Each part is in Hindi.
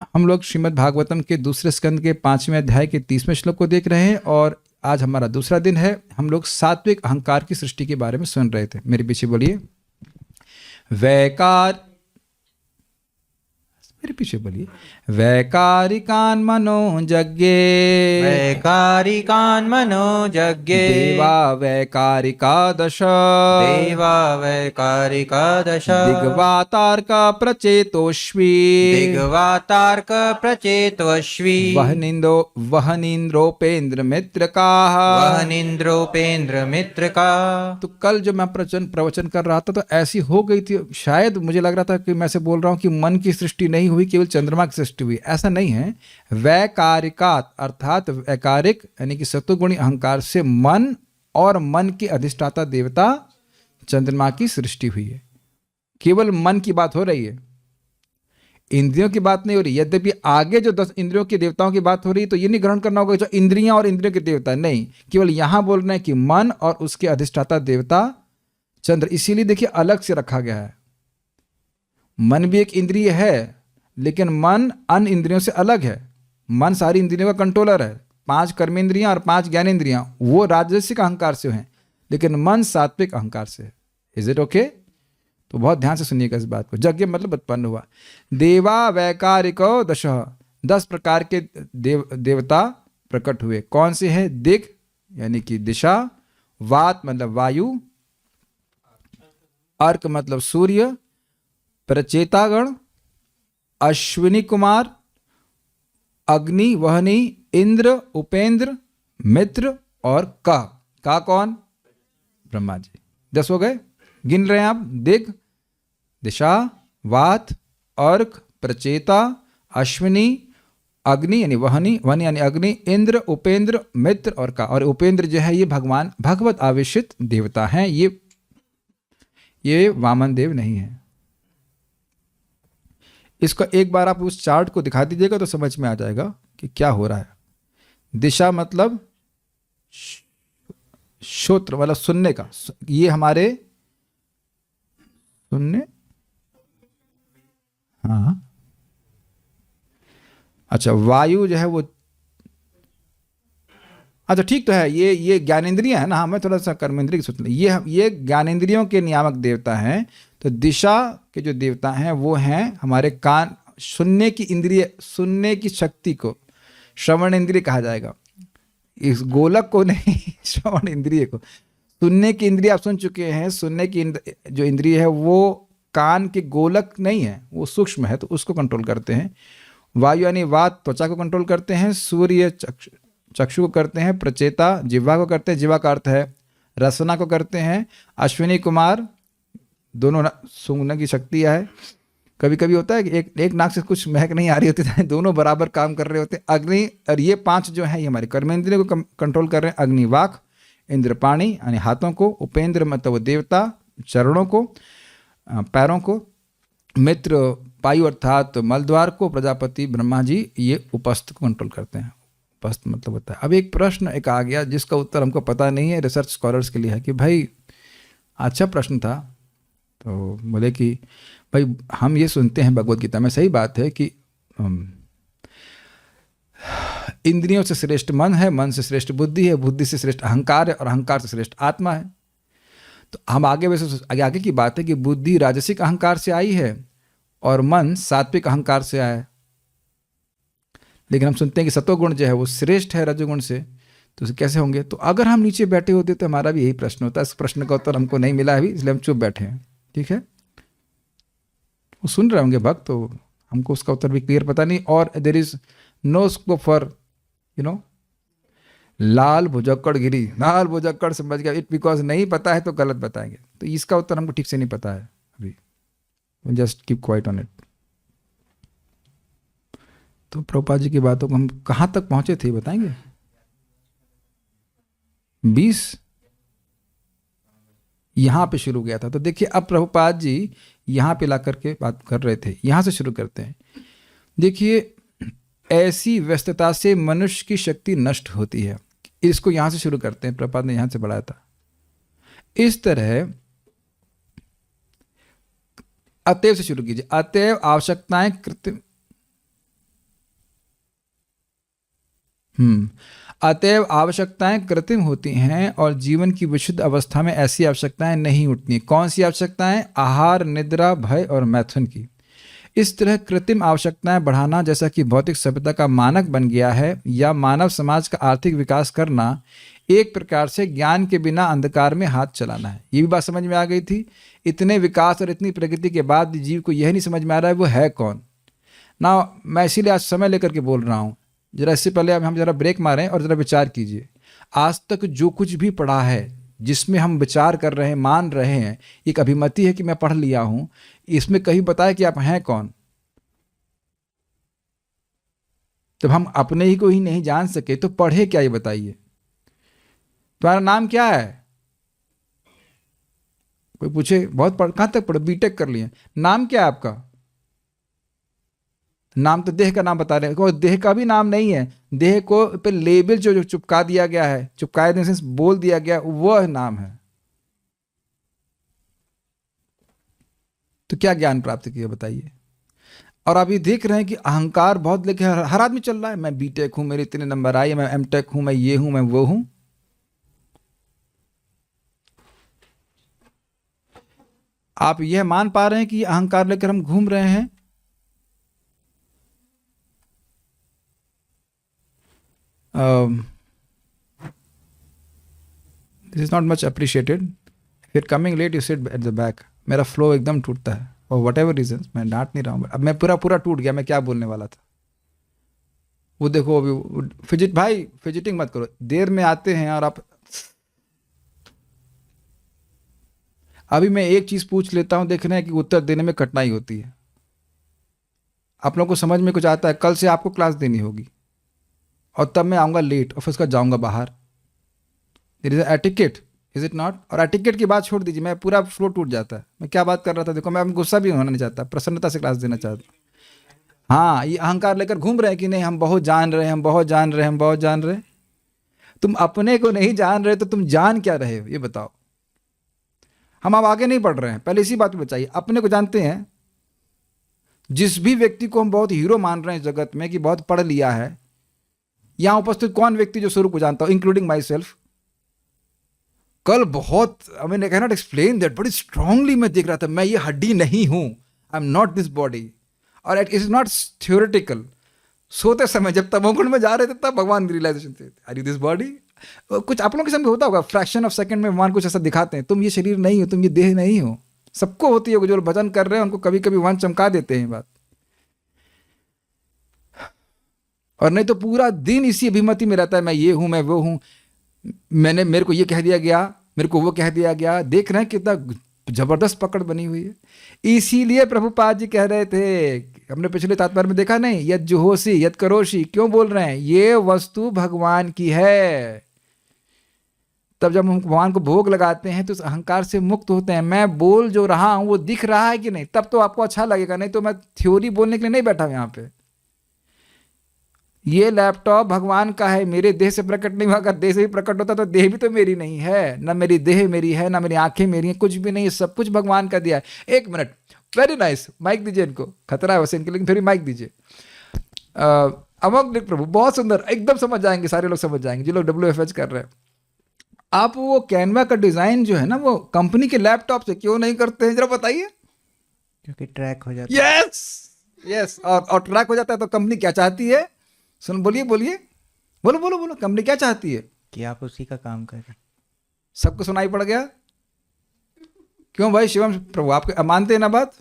हम लोग श्रीमद् भागवतम के दूसरे स्कंद के 5वें अध्याय के 30वें श्लोक को देख रहे हैं और आज हमारा दूसरा दिन है। हम लोग सात्विक अहंकार की सृष्टि के बारे में सुन रहे थे। मेरे पीछे बोलिए। वैकार मेरे पीछे बोलिए। वैकारिकान मनोजज्ञे वैकारिकान् मनोजज्ञे देवा वैकारिका दश देवा वैकारिका दश दिग्वातार्क प्रचेतोष्वी दिग्वातार्क प्रचेतोष्वी वहनीन्द्रोपेन्द्र मित्रकाः। वहनीन्द्रोपेन्द्र मित्रका। तो कल जो मैं प्रवचन कर रहा था तो ऐसी हो गई थी, शायद मुझे लग रहा था कि मैं से बोल रहा हूं कि मन की सृष्टि नहीं हुई, केवल चंद्रमा की सृष्टि हुई। ऐसा नहीं है। वैकारिकात अर्थात वैकारिक यानी कि सत्वगुणी अहंकार से मन और मन के अधिष्ठाता देवता चंद्रमा की सृष्टि हुई है। केवल मन की बात हो रही है, इंद्रियों की बात नहीं हो रही। यद्यपि आगे जो 10 इंद्रियों के देवताओं की बात हो रही है तो ये नहीं ग्रहण करना होगा जो इंद्रियां और इंद्रियों के देवता नहीं, केवल यहां बोल रहे हैं कि मन और उसके अधिष्ठाता देवता चंद्र। इसीलिए देखिए अलग से रखा गया है। मन भी एक इंद्रिय है लेकिन मन अन्य इंद्रियों से अलग है। मन सारी इंद्रियों का कंट्रोलर है। 5 कर्मेंद्रियां और 5 ज्ञानेंद्रियां वो राजसिक अहंकार से हैं, लेकिन मन सात्विक अहंकार से है। Is it okay? तो बहुत ध्यान से सुनिएगा इस बात को। यज्ञ मतलब उत्पन्न हुआ। देवा वैकारिको दश, 10 प्रकार के देवता प्रकट हुए। कौन से हैं? दिक यानी कि दिशा, वात मतलब वायु, अर्क मतलब सूर्य, प्रचेतागण, अश्विनी कुमार, अग्नि वहनी, इंद्र, उपेंद्र, मित्र और का कौन? ब्रह्मा जी। 10 हो गए। गिन रहे हैं आप। दिग, दिशा, वात, अर्क, प्रचेता, अश्विनी, अग्नि यानी वहनी, वहनी यानी अग्नि, इंद्र, उपेंद्र, मित्र और का। और उपेंद्र जो है ये भगवान भगवत आवेशित देवता हैं। ये वामन देव नहीं है। इसको एक बार आप उस चार्ट को दिखा दीजिएगा तो समझ में आ जाएगा कि क्या हो रहा है। दिशा मतलब श्रोत्र मतलब सुनने का। ये हमारे सुनने, हाँ अच्छा। वायु जो है वो, अच्छा ठीक तो है। ये ज्ञानेंद्रिय है ना। हाँ मैं थोड़ा सा कर्मेंद्रिय सोच लें। ये ज्ञानेंद्रियों के नियामक देवता हैं। तो दिशा के जो देवता हैं वो हैं हमारे कान, सुनने की इंद्रिय, सुनने की शक्ति को श्रवण इंद्रिय कहा जाएगा। इस गोलक को नहीं, श्रवण इंद्रिय को। सुनने की इंद्रिय आप सुन चुके हैं। सुनने की जो इंद्रिय है वो कान के गोलक नहीं है, वो सूक्ष्म है, तो उसको कंट्रोल करते हैं। वायु यानी वात त्वचा को कंट्रोल करते हैं। सूर्य चक्षु को करते हैं। प्रचेता जिह्वा को करते हैं, जिह्वा का अर्थ है रसना को करते हैं। अश्विनी कुमार दोनों सूंघने की शक्ति है। कभी कभी होता है कि एक नाक से कुछ महक नहीं आ रही होती है, दोनों बराबर काम कर रहे होते हैं। अग्नि और ये 5 जो है ये हमारे कर्मेंद्रियों को कंट्रोल कर रहे हैं। अग्नि वाक, इंद्र पाणी यानी हाथों को, उपेंद्र मतलब वो देवता चरणों को, पैरों को, मित्र पायु अर्थात मलद्वार को, प्रजापति ब्रह्मा जी ये उपस्थ को कंट्रोल करते हैं। उपस्थ मतलब होता है। अब एक प्रश्न एक आ गया जिसका उत्तर हमको पता नहीं है, रिसर्च स्कॉलर्स के लिए है कि भाई अच्छा प्रश्न था। तो बोले कि भाई हम ये सुनते हैं भगवत गीता में, सही बात है कि इंद्रियों से श्रेष्ठ मन है, मन से श्रेष्ठ बुद्धि है, बुद्धि से श्रेष्ठ अहंकार है और अहंकार से श्रेष्ठ आत्मा है। तो हम आगे वैसे आगे की बात है कि बुद्धि राजसिक अहंकार से आई है और मन सात्विक अहंकार से आया है। लेकिन हम सुनते हैं कि सत्वगुण जो है वो श्रेष्ठ है रजोगुण से, तो कैसे होंगे? तो अगर हम नीचे बैठे होते तो हमारा भी यही प्रश्न होता है। इस प्रश्न का उत्तर हमको नहीं मिला अभी, इसलिए हम चुप बैठे हैं। ठीक है, वो सुन रहे होंगे भक्त, तो हमको उसका उत्तर भी क्लियर पता नहीं। और there is no scope for Lal Bujhakkad गिरी, लाल भुजक्कड़ समझ गया। इट बिकॉज नहीं पता है तो गलत बताएंगे। तो इसका उत्तर हमको ठीक से नहीं पता है अभी। Just keep quiet on it. तो प्रभुपाद जी की बातों को हम कहाँ तक पहुंचे थे बताएंगे? 20 यहाँ पे शुरू गया था। तो देखिए अब प्रभुपाद जी यहाँ पे ला करके बात कर रहे थे। यहाँ से शुरू करते हैं। देखिए ऐसी व्यस्तता से मनुष्य की शक्ति नष्ट होती है। इसको यहाँ से शुरू करते हैं। प्रभुपाद ने यहाँ से बढ़ाया था। इस तरह अतएव से शुरू कीजिए। अतएव आवश्यकताएं कृत्रिम अतएव आवश्यकताएं कृत्रिम होती हैं और जीवन की विशुद्ध अवस्था में ऐसी आवश्यकताएं नहीं उठती। कौन सी आवश्यकताएं? आहार, निद्रा, भय और मैथुन की। इस तरह कृत्रिम आवश्यकताएं बढ़ाना, जैसा कि भौतिक सभ्यता का मानक बन गया है, या मानव समाज का आर्थिक विकास करना, एक प्रकार से ज्ञान के बिना अंधकार में हाथ चलाना है। ये भी बात समझ में आ गई थी। इतने विकास और इतनी प्रगति के बाद जीव को यह नहीं समझ में आ रहा है वो है कौन ना। मैं इसीलिए आज समय लेकर के बोल रहा हूँ। जरा इससे पहले हम जरा ब्रेक मारें और जरा विचार कीजिए। आज तक जो कुछ भी पढ़ा है, जिसमें हम विचार कर रहे हैं, मान रहे हैं, एक अभिमति है कि मैं पढ़ लिया हूं, इसमें कहीं बताया कि आप हैं कौन? जब हम अपने ही को ही नहीं जान सके तो पढ़े क्या, ये बताइए। तुम्हारा नाम क्या है? कोई पूछे बहुत कहां तक पढ़े, बीटेक कर लिए, नाम क्या है आपका? नाम तो देह का नाम बता रहे हैं, कोई देह का भी नाम नहीं है। देह को पे लेबल जो चिपका दिया गया है, चिपकाए देने से बोल दिया गया, वह नाम है। तो क्या ज्ञान प्राप्त किया बताइए। और आप ये देख रहे हैं कि अहंकार बहुत लेके हर आदमी चल रहा है। मैं बीटेक हूं, मेरे इतने नंबर आए, मैं एमटेक हूं, मैं ये हूं, मैं वो हूं। आप यह मान पा रहे हैं कि अहंकार लेकर हम घूम रहे हैं? This is not much appreciated. If you're coming late, you sit at the back। मेरा फ्लो एकदम टूटता है और वट एवर रीजन, मैं डांट नहीं रहा हूँ। अब मैं पूरा टूट गया, मैं क्या बोलने वाला था। वो देखो अभी फिजिट, भाई फिजिटिंग मत करो, देर में आते हैं और आप। अभी मैं एक चीज पूछ लेता हूं, देख रहे हैं कि उत्तर देने में कठिनाई होती है। आप लोगों को समझ में कुछ आता है, कल से आपको क्लास देनी होगी और तब मैं आऊंगा लेट और फिर उसका जाऊंगा बाहर। There is etiquette, is it not? और एटिकेट की बात छोड़ दीजिए, मैं पूरा फ्लो टूट जाता है। मैं क्या बात कर रहा था, देखो मैं गुस्सा भी होना नहीं चाहता, प्रसन्नता से क्लास देना चाहता। हाँ, ये अहंकार लेकर घूम रहे हैं कि नहीं हम बहुत जान रहे हैं, हम बहुत जान रहे हैं, हम बहुत जान रहे हैं। तुम अपने को नहीं जान रहे तो तुम जान क्या रहे हो, ये बताओ। हम अब आगे नहीं बढ़ रहे हैं, पहले इसी बात को बचाइए। अपने को जानते हैं। जिस भी व्यक्ति को हम बहुत हीरो मान रहे हैं जगत में कि बहुत पढ़ लिया है, यहां उपस्थित कौन व्यक्ति जो स्वरूप को जानता हो, इंक्लूडिंग माई सेल्फ? कल बहुत, I mean I can not explain that, बड़ी स्ट्रांगली मैं देख रहा था, मैं ये हड्डी नहीं हूं, I am not this body. और इट इज नॉट थ्योरेटिकल। सोते समय जब तमोगुण में जा रहे थे तब भगवान रियलाइजेशन थे, आर यू दिस बॉडी? कुछ आप लोगों के सामने होता होगा, फ्रैक्शन ऑफ सेकंड में भगवान कुछ ऐसा दिखाते हैं, तुम ये शरीर नहीं हो, तुम ये देह नहीं हो। सबको होती है, जो भजन कर रहे हैं उनको कभी कभी भगवान चमका देते हैं बात। और नहीं तो पूरा दिन इसी अभिमति में रहता है, मैं ये हूं, मैं वो हूं, मेरे को ये कह दिया गया, मेरे को वो कह दिया गया। देख रहे हैं कितना जबरदस्त पकड़ बनी हुई है। इसीलिए प्रभुपाद जी कह रहे थे, हमने पिछले तात्पर्य में देखा नहीं, यद जुहोसी यद करोशी, क्यों बोल रहे हैं? ये वस्तु भगवान की है। तब जब हम भगवान को भोग लगाते हैं तो उस अहंकार से मुक्त होते हैं। मैं बोल जो रहा हूं वो दिख रहा है कि नहीं, तब तो आपको अच्छा लगेगा। नहीं तो मैं थ्योरी बोलने के लिए नहीं बैठा हूं यहाँ पे। ये लैपटॉप भगवान का है, मेरे देह से प्रकट नहीं हुआ। अगर देह से भी प्रकट होता तो देह भी तो मेरी नहीं है, ना मेरी देह मेरी है, ना मेरी आंखें मेरी हैं, कुछ भी नहीं है। सब कुछ भगवान का दिया है। एक मिनट, वेरी नाइस, माइक दीजिए इनको, खतरा है वैसे इनके, लेकिन फिर भी माइक दीजिए। अमोघ प्रभु, बहुत सुंदर, एकदम समझ जाएंगे, सारे लोग समझ जाएंगे जो लोग WFH कर रहे हैं। आप वो कैनवा का डिजाइन जो है ना, वो कंपनी के लैपटॉप से क्यों नहीं करते हैं, जरा बताइए। क्योंकि ट्रैक हो जाता है। यस यस, और ट्रैक हो जाता है तो कंपनी क्या चाहती है? सुन, बोलिए बोलिए, बोलो बोलो बोलो, कंपनी क्या चाहती है? कि आप उसी का काम करें। सबको सुनाई पड़ गया? क्यों भाई शिवम प्रभु, आपके मानते हैं ना बात?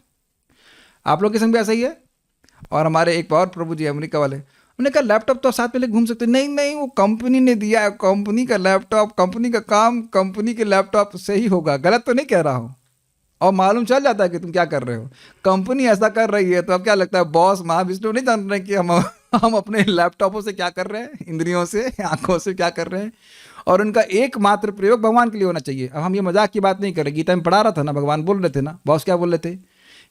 आप लोग के संग भी ऐसा ही है। और हमारे एक और प्रभु जी अमेरिका वाले, उन्होंने कहा लैपटॉप तो साथ में लेके घूम सकते। नहीं नहीं, वो कंपनी ने दिया है, कंपनी का लैपटॉप, कंपनी का काम कंपनी के लैपटॉप से ही होगा। गलत तो नहीं कह रहा हूँ? और मालूम चल जाता है कि तुम क्या कर रहे हो। कंपनी ऐसा कर रही है तो अब क्या लगता है, बॉस महाविष्णु नहीं जान रहे कि हम अपने लैपटॉपों से क्या कर रहे हैं, इंद्रियों से, आंखों से क्या कर रहे हैं। और उनका एकमात्र प्रयोग भगवान के लिए होना चाहिए। अब हम ये मजाक की बात नहीं कर रहे, गीता में पढ़ा रहा था ना, भगवान बोल रहे थे ना, बॉस क्या बोल रहे थे?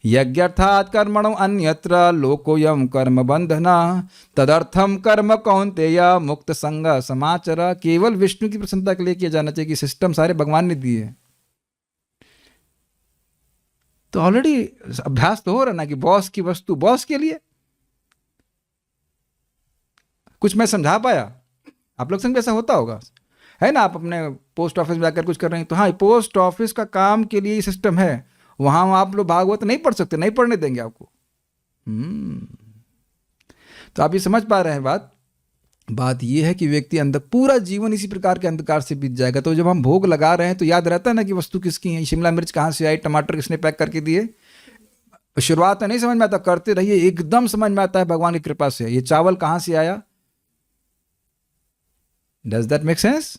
यज्ञर्थात् कर्मणो अन्यत्र लोकोयम कर्म बंधना तदर्थम कर्म कौन्तेय मुक्त संग समाचर। केवल विष्णु की प्रसन्नता के लिए किया जाना चाहिए, कि सिस्टम सारे भगवान ने दिए। तो ऑलरेडी अभ्यास तो हो रहा ना कि बॉस की वस्तु बॉस के लिए। कुछ मैं समझा पाया? आप लोग संग भी ऐसा होता होगा, है ना? आप अपने पोस्ट ऑफिस में जाकर कुछ कर रहे हैं तो हाँ, पोस्ट ऑफिस का काम के लिए सिस्टम है, वहां आप लोग भागवत नहीं पढ़ सकते, नहीं पढ़ने देंगे आपको। तो आप ये समझ पा रहे हैं बात ये है कि व्यक्ति अंदर पूरा जीवन इसी प्रकार के अंधकार से बीत जाएगा। तो जब हम भोग लगा रहे हैं तो याद रहता है ना कि वस्तु किसकी है, शिमला मिर्च कहाँ से आई, टमाटर किसने पैक करके दिए। शुरुआत में नहीं समझ में आता, करते रहिए, एकदम समझ में आता है भगवान की कृपा से। ये चावल कहाँ से आया? Does that make sense?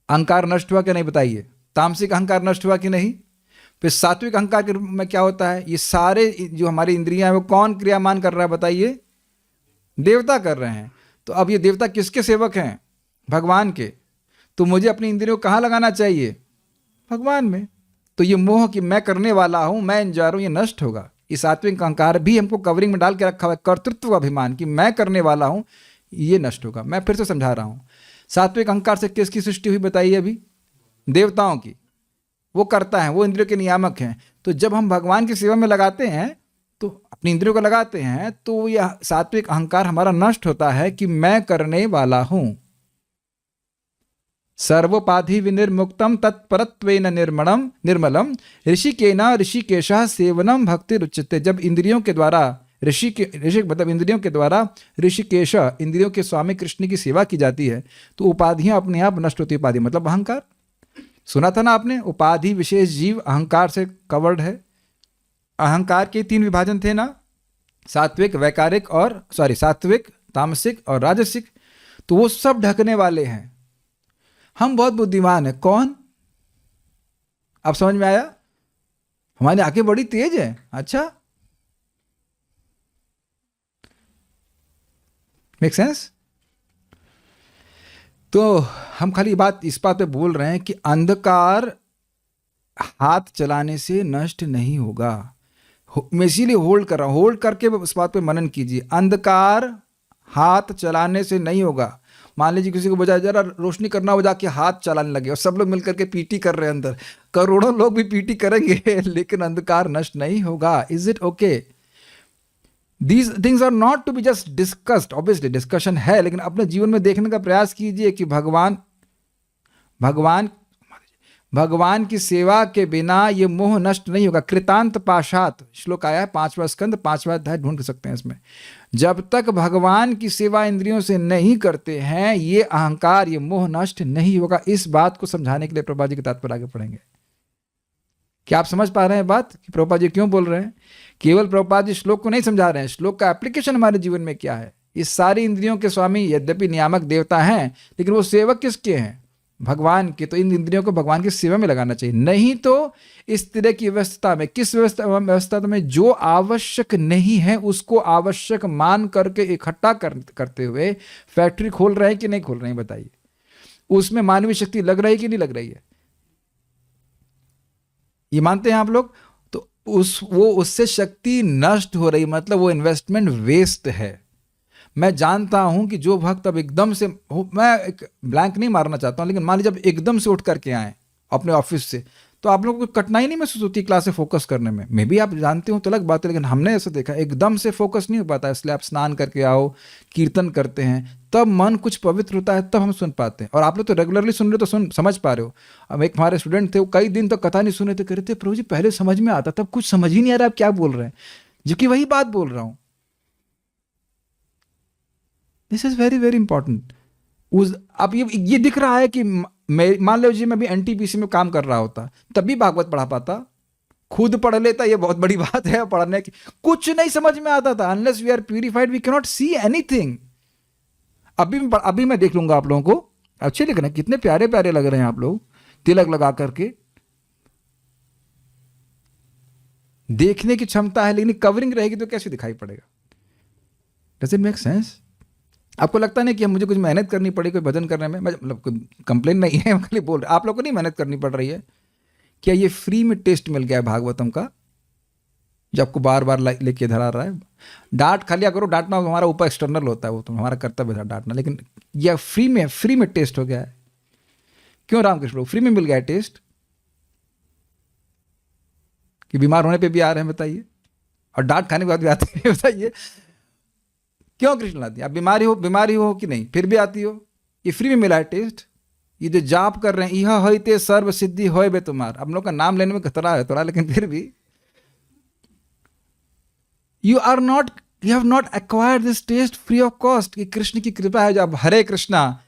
अहंकार नष्ट हुआ कि नहीं बताइए? तामसिक अहंकार नष्ट हुआ कि नहीं? फिर सात्विक अहंकार के रूप में क्या होता है? ये सारे जो हमारी इंद्रियां हैं वो कौन क्रियामान कर रहा है बताइए? देवता कर रहे हैं। तो अब ये देवता किसके सेवक हैं? भगवान के। तो मुझे अपनी इंद्रियों को कहाँ लगाना चाहिए? भगवान में। तो ये मोह कि मैं करने वाला हूं, मैं एंजॉय हूं, ये नष्ट होगा। ये सात्विक अहंकार भी हमको कवरिंग में डाल के रखा हुआ है, कर्तृत्व का अभिमान कि मैं करने वाला हूं, ये नष्ट होगा। मैं फिर से समझा रहा हूं, सात्विक अहंकार से किसकी सृष्टि हुई बताइए? अभी देवताओं की। वो करता है, वो इंद्रियों के नियामक हैं। तो जब हम भगवान की सेवा में लगाते हैं, तो अपनी इंद्रियों को लगाते हैं, तो यह सात्विक अहंकार हमारा नष्ट होता है कि मैं करने वाला हूं। सर्वोपाधि विनिर्मुक्तम तत्परत्वेन निर्मलम ऋषिकेन ऋषिकेशः सेवनम भक्ति रुच्यते। जब इंद्रियों के द्वारा ऋषि मतलब इंद्रियों के द्वारा ऋषिकेश, इंद्रियों के स्वामी कृष्ण की सेवा की जाती है, तो उपाधियां अपने आप नष्ट होती है। उपाधि मतलब अहंकार। सुना था ना आपने, उपाधि विशेष जीव अहंकार से कवर्ड है। अहंकार के 3 विभाजन थे ना, सात्विक, वैकारिक और सात्विक, तामसिक और राजसिक। तो वो सब ढकने वाले हैं। हम बहुत बुद्धिमान हैं। कौन? अब समझ में आया? हमारी आंखें बड़ी तेज है। अच्छा, मेक सेंस? तो हम खाली इस बात पे बोल रहे हैं कि अंधकार हाथ चलाने से नष्ट नहीं होगा। मैं इसीलिए होल्ड कर रहा हूं, होल्ड करके इस बात पे मनन कीजिए। अंधकार हाथ चलाने से नहीं होगा। मान लीजिए किसी को बजाय जरा रोशनी करना हो, जाके हाथ चलाने लगे और सब लोग मिलकर के पीटी कर रहे हैं, अंदर करोड़ों लोग भी पीटी करेंगे लेकिन अंधकार नष्ट नहीं होगा। Is it okay? These things are not to be just discussed. Obviously discussion है, लेकिन अपने जीवन में देखने का प्रयास कीजिए कि भगवान की सेवा के बिना ये मोह नष्ट नहीं होगा। कृतांत पाशात श्लोक आया है, 5वां स्कंद 5वां अध्याय, ढूंढ सकते हैं इसमें। जब तक भगवान की सेवा इंद्रियों से नहीं करते हैं, ये अहंकार, ये मोह नष्ट नहीं होगा। इस बात को समझाने के लिए प्रभुपाद जी के तात्पर्य आगे पढ़ेंगे। क्या आप समझ पा रहे हैं बात कि प्रभुपाद जी क्यों बोल रहे हैं? केवल प्रभुपाद जी श्लोक को नहीं समझा रहे हैं, श्लोक का एप्लीकेशन हमारे जीवन में क्या है। इस सारी इंद्रियों के स्वामी यद्यपि नियामक देवता हैं, लेकिन वो सेवक किसके हैं? भगवान के। तो इन इंद्रियों को भगवान की सेवा में लगाना चाहिए। नहीं तो इस तरह की व्यवस्था में, किस व्यवस्था में जो आवश्यक नहीं है उसको आवश्यक मान करके इकट्ठा करते हुए फैक्ट्री खोल रहे हैं कि नहीं खोल रहे हैं बताइए? उसमें मानवीय शक्ति लग रही है कि नहीं लग रही है? ये मानते हैं आप लोग? तो उससे शक्ति नष्ट हो रही, मतलब वो इन्वेस्टमेंट वेस्ट है। मैं जानता हूं कि जो भक्त अब एकदम से, मैं एक ब्लैंक नहीं मारना चाहता हूं, लेकिन मान लीजिए जब एकदम से उठ करके आए अपने ऑफिस से, तो आप लोगों को कठिनाई नहीं महसूस होती क्लास से फोकस करने में? मे भी आप जानते हो तो अलग बात है, लेकिन हमने ऐसा देखा एकदम से फोकस नहीं हो पाता। इसलिए आप स्नान करके आओ, कीर्तन करते हैं, तब मन कुछ पवित्र होता है, तब हम सुन पाते हैं। और आप लोग तो रेगुलरली सुन रहे, तो समझ पा रहे हो। अब एक हमारे स्टूडेंट थे, वो कई दिन तक कथा नहीं सुने थे, कह रहे थे प्रभु जी पहले समझ में आता, तब कुछ समझ ही नहीं आ रहा आप क्या बोल रहे हैं, जबकि वही बात बोल रहा हूं। This is very very important. अब ये दिख रहा है कि मान लो जी मैं भी एनटीपीसी में काम कर रहा होता, तब भी भागवत पढ़ा पाता, खुद पढ़ लेता, ये बहुत बड़ी बात है पढ़ने की। कुछ नहीं समझ में आता था। Unless we are purified we can not see anything. अभी मैं देख लूंगा आप लोगों को, अच्छे लग रहे हैं, कितने प्यारे प्यारे लग रहे हैं आप लोग, तिलक लगा करके। देखने की क्षमता है, लेकिन कवरिंग रहेगी तो कैसे दिखाई पड़ेगा? Does it make sense? आपको लगता नहीं कि मुझे कुछ मेहनत करनी पड़ी कोई भजन करने में? मतलब कंप्लेन नहीं है, खाली बोल रहे, आप लोग को नहीं मेहनत करनी पड़ रही है क्या? ये फ्री में टेस्ट मिल गया है भागवतम का, जो आपको बार बार लेके धरा रहा है। डांट खा लिया करो, डांटना हमारा ऊपर एक्सटर्नल होता है, वो तो हमारा कर्तव्य था डांटना, लेकिन यह फ्री में टेस्ट हो गया है। क्यों रामकृष्ण, फ्री में मिल गया है टेस्ट? कि बीमार होने पे भी आ रहे हैं बताइए, और डांट खाने के बाद भी आते हैं बताइए? क्यों कृष्ण लाती? आप बीमारी हो कि नहीं, फिर भी आती हो? ये फ्री में मिला है टेस्ट। ये जो जाप कर रहे हैं, यह होते सर्व सिद्धि होए बे तुम्हार, हम लोग का नाम लेने में खतरा है थोड़ा, लेकिन फिर भी you have not acquired this taste free of cost. ये कृष्ण की कृपा है। जो आप हरे कृष्णा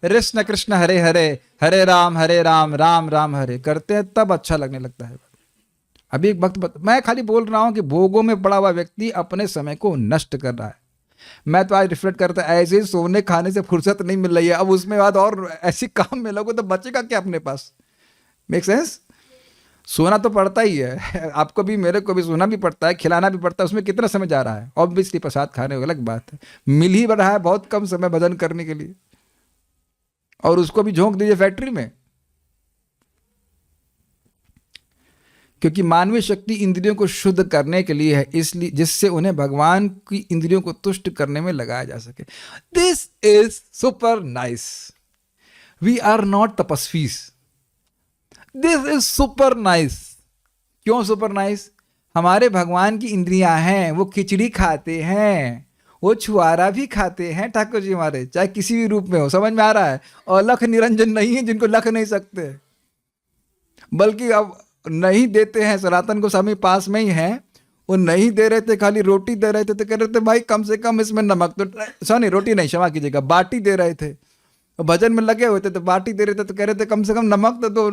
कृष्ण कृष्ण हरे हरे, हरे राम राम राम हरे करते हैं, तब अच्छा लगने लगता है। अभी एक वक्त मैं खाली बोल रहा हूं कि भोगों में पड़ा हुआ व्यक्ति अपने समय को नष्ट कर रहा है। मैं तो आज रिफ्लेक्ट करता है, ऐसे ही सोने खाने से फुर्सत नहीं मिल रही है, अब उसमें बाद और ऐसी काम में लोगों तो बचेगा क्या अपने पास। Make sense? सोना तो पड़ता ही है, आपको भी मेरे को भी सोना भी पड़ता है, खिलाना भी पड़ता है, उसमें कितना समय जा रहा है। ऑब्वियसली प्रसाद खाने अलग बात है, मिल ही रहा है बहुत कम समय भजन करने के लिए, और उसको भी झोंक दीजिए फैक्ट्री में। क्योंकि मानवीय शक्ति इंद्रियों को शुद्ध करने के लिए है, इसलिए जिससे उन्हें भगवान की इंद्रियों को तुष्ट करने में लगाया जा सके। This is super nice. We are not तपस्वीज, दिस इज सुपर नाइस। क्यों सुपर नाइस? हमारे भगवान की इंद्रियां हैं, वो खिचड़ी खाते हैं, वो छुआरा भी खाते हैं ठाकुर जी हमारे, चाहे किसी भी रूप में हो। समझ में आ रहा है? और लख निरंजन नहीं है जिनको लख नहीं सकते, बल्कि अब नहीं देते हैं। सनातन गोस्वामी पास में ही हैं, वो नहीं दे रहे थे, खाली रोटी दे रहे थे, तो कह रहे थे भाई कम से कम इसमें नमक तो, सॉरी रोटी नहीं, क्षमा कीजिएगा, बाटी दे रहे थे। भजन में लगे हुए थे तो बाटी दे रहे थे, तो कह रहे थे कम से कम नमक तो दो।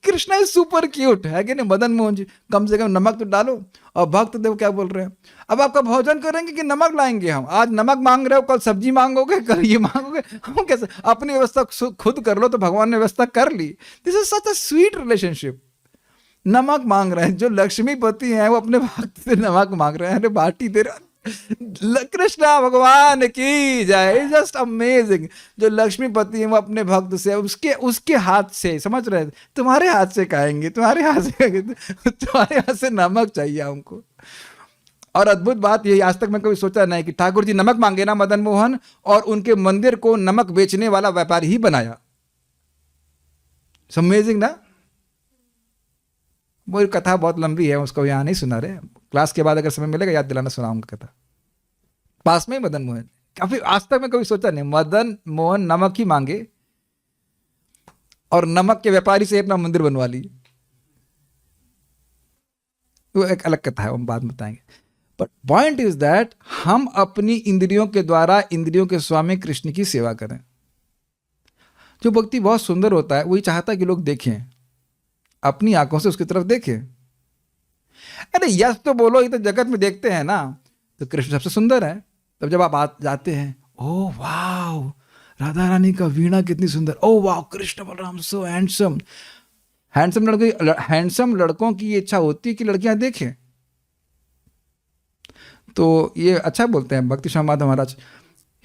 कृष्णा इज सुपर क्यूट है कि नहीं? मदन मोहन जी, कम से कम नमक तो डालो। और भक्त देव क्या बोल रहे हैं, अब आपका भोजन करेंगे कि नमक लाएंगे हम? आज नमक मांग रहे हो, कल सब्जी मांगोगे, कल ये मांगोगे, हम कैसे? अपनी व्यवस्था खुद कर लो, तो भगवान ने व्यवस्था कर ली। This is such a sweet relationship. नमक मांग रहे हैं, जो लक्ष्मीपति हैं वो अपने भक्त से नमक मांग रहे हैं, अरे बाटी दे रहे। कृष्णा भगवान की जय, जस्ट अमेजिंग। जो लक्ष्मीपति हैं वो अपने भक्त से उसके हाथ से, समझ रहे हैं, तुम्हारे हाथ से खाएंगे, तुम्हारे हाथ से तुम्हारे हाथ से नमक चाहिए हमको। और अद्भुत बात यही, आज तक मैं कभी सोचा नहीं कि ठाकुर जी नमक मांगे ना मदन मोहन, और उनके मंदिर को नमक बेचने वाला व्यापारी ही बनाया। अमेजिंग ना? वो कथा बहुत लंबी है, उसको यहाँ नहीं सुना रहे, क्लास के बाद अगर समय मिलेगा याद दिलाना, सुनाऊंगा कथा। पास में ही मदन मोहन, काफी आज तक मैं कभी सोचा नहीं मदन मोहन नमक ही मांगे और नमक के व्यापारी से अपना मंदिर बनवा ली। वो एक अलग कथा है, हम बाद में बताएंगे। बट पॉइंट इज दैट हम अपनी इंद्रियों के द्वारा इंद्रियों के स्वामी कृष्ण की सेवा करें। जो भक्ति बहुत सुंदर होता है, वही चाहता है कि लोग देखें, अपनी आंखों से उसकी तरफ देखें। अरे यस तो बोलो, ये तो जगत में देखते हैं ना, तो कृष्ण सबसे सुंदर है। तब जब आप जाते हैं, ओह वाओ, राधा रानी का वीणा कितनी सुंदर, ओह वाओ कृष्ण बलराम सो हैंडसम। हैंडसम लड़कों की ये इच्छा होती है कि लड़कियां देखें। तो ये अच्छा बोलते हैं भक्ति श्याम माधव महाराज,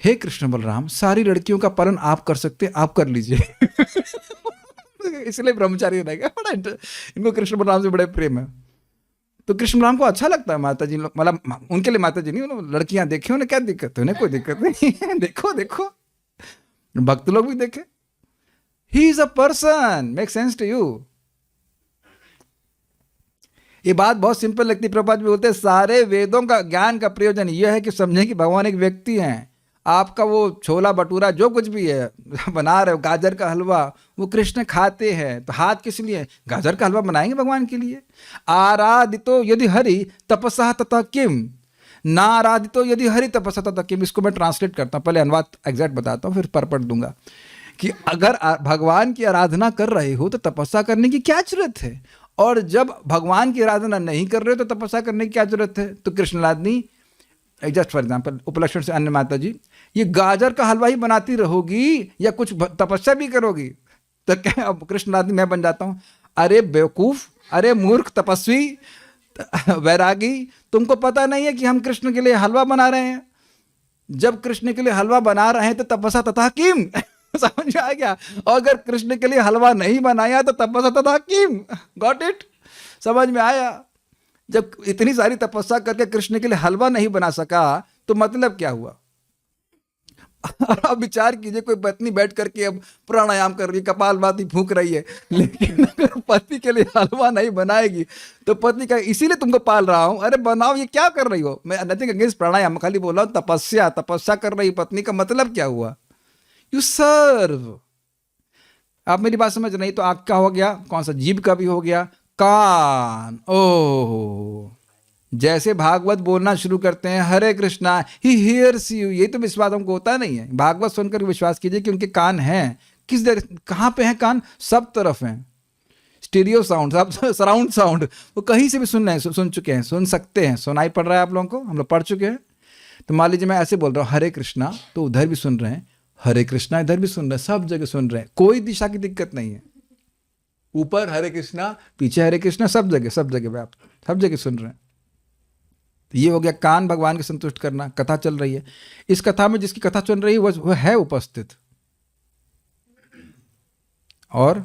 हे कृष्ण बलराम, सारी लड़कियों का पालन आप कर सकते, आप कर लीजिए। इसलिए ब्रह्मचारी रहेगा। बड़ा इनको कृष्ण बलराम से बड़े प्रेम है। तो कृष्ण बलराम को अच्छा लगता है माता जी, मतलब उनके लिए माता जी नहीं, लड़कियां देखे, उन्हें क्या दिक्कत है? उन्हें कोई दिक्कत नहीं है, देखो देखो, भक्त लोग भी देखे। He is a person, make sense to you? ये बात बहुत सिंपल लगती है। प्रभुपाद भी बोलते हैं सारे वेदों का ज्ञान का प्रयोजन यह है कि समझें कि भगवान एक व्यक्ति हैं। आपका वो छोला भटूरा जो कुछ भी है बना रहे हो, गाजर का हलवा, वो कृष्ण खाते हैं, तो हाथ किस लिए? गाजर का हलवा बनाएंगे भगवान के लिए। आराधितो यदि हरि तपसा तथा किम, ना आराधितो यदि हरि तपसा तथा किम। इसको मैं ट्रांसलेट करता हूँ, पहले अनुवाद एग्जैक्ट बताता हूँ, फिर परपट दूंगा। कि अगर भगवान की आराधना कर रहे हो तो तपस्या करने की क्या जरूरत है, और जब भगवान की आराधना नहीं कर रहे हो तो तपस्या करने की क्या जरूरत है? तो कृष्णलादनी, जस्ट फॉर एग्जाम्पल, उपलक्षण से अन्य माता जी, ये गाजर का हलवा ही बनाती रहोगी या कुछ तपस्या भी करोगी? तो क्या अब कृष्णलादनी मैं बन जाता हूँ, अरे बेवकूफ, अरे मूर्ख तपस्वी वैरागी, तुमको पता नहीं है कि हम कृष्ण के लिए हलवा बना रहे हैं? जब कृष्ण के लिए हलवा बना रहे हैं तो तपस्या तथा किम। समझ आ गया? और अगर कृष्ण के लिए हलवा नहीं बनाया तो तपस्या तथा किम। Got it? समझ में आया? जब इतनी सारी तपस्या करके कृष्ण के लिए हलवा नहीं बना सका तो मतलब क्या हुआ? और अब विचार कीजिए, कोई पत्नी बैठ करके अब प्राणायाम कर रही है, कपालभाति फूंक रही है, लेकिन अगर पति के लिए हलवा नहीं बनाएगी तो पत्नी का इसीलिए तुमको पाल रहा हूं, अरे बनाओ, ये क्या कर रही हो? मैं नथिंग अगेंस्ट प्राणायाम, खाली बोल रहा हूं तपस्या कर रही पत्नी का मतलब क्या हुआ? You serve. आप मेरी बात समझ नहीं तो आँख का हो गया, कौन सा, जीभ का भी हो गया, कान। ओह, जैसे भागवत बोलना शुरू करते हैं, हरे कृष्णा, ही हियर्स यू, ये तो विश्वास हमको होता नहीं है। भागवत सुनकर विश्वास कीजिए कि उनके कान हैं। किस देर, कहाँ पे हैं कान? सब तरफ हैं। स्टीरियो साउंड, सब सराउंड साउंड, वो कहीं से भी सुन रहे हैं, सुन चुके हैं, सुन सकते हैं, सुनाई पड़ रहा है आप लोगों को, हम लोग पढ़ चुके हैं। तो मान लीजिए मैं ऐसे बोल रहा हूँ हरे कृष्णा, तो उधर भी सुन रहे हैं, हरे कृष्णा इधर भी सुन रहे हैं, सब जगह सुन रहे हैं, कोई दिशा की दिक्कत नहीं है। ऊपर हरे कृष्णा, पीछे हरे कृष्णा, सब जगह पे आप सब जगह सुन रहे हैं। तो ये हो गया कान भगवान के संतुष्ट करना। कथा चल रही है, इस कथा में जिसकी कथा चल रही है वह है उपस्थित। और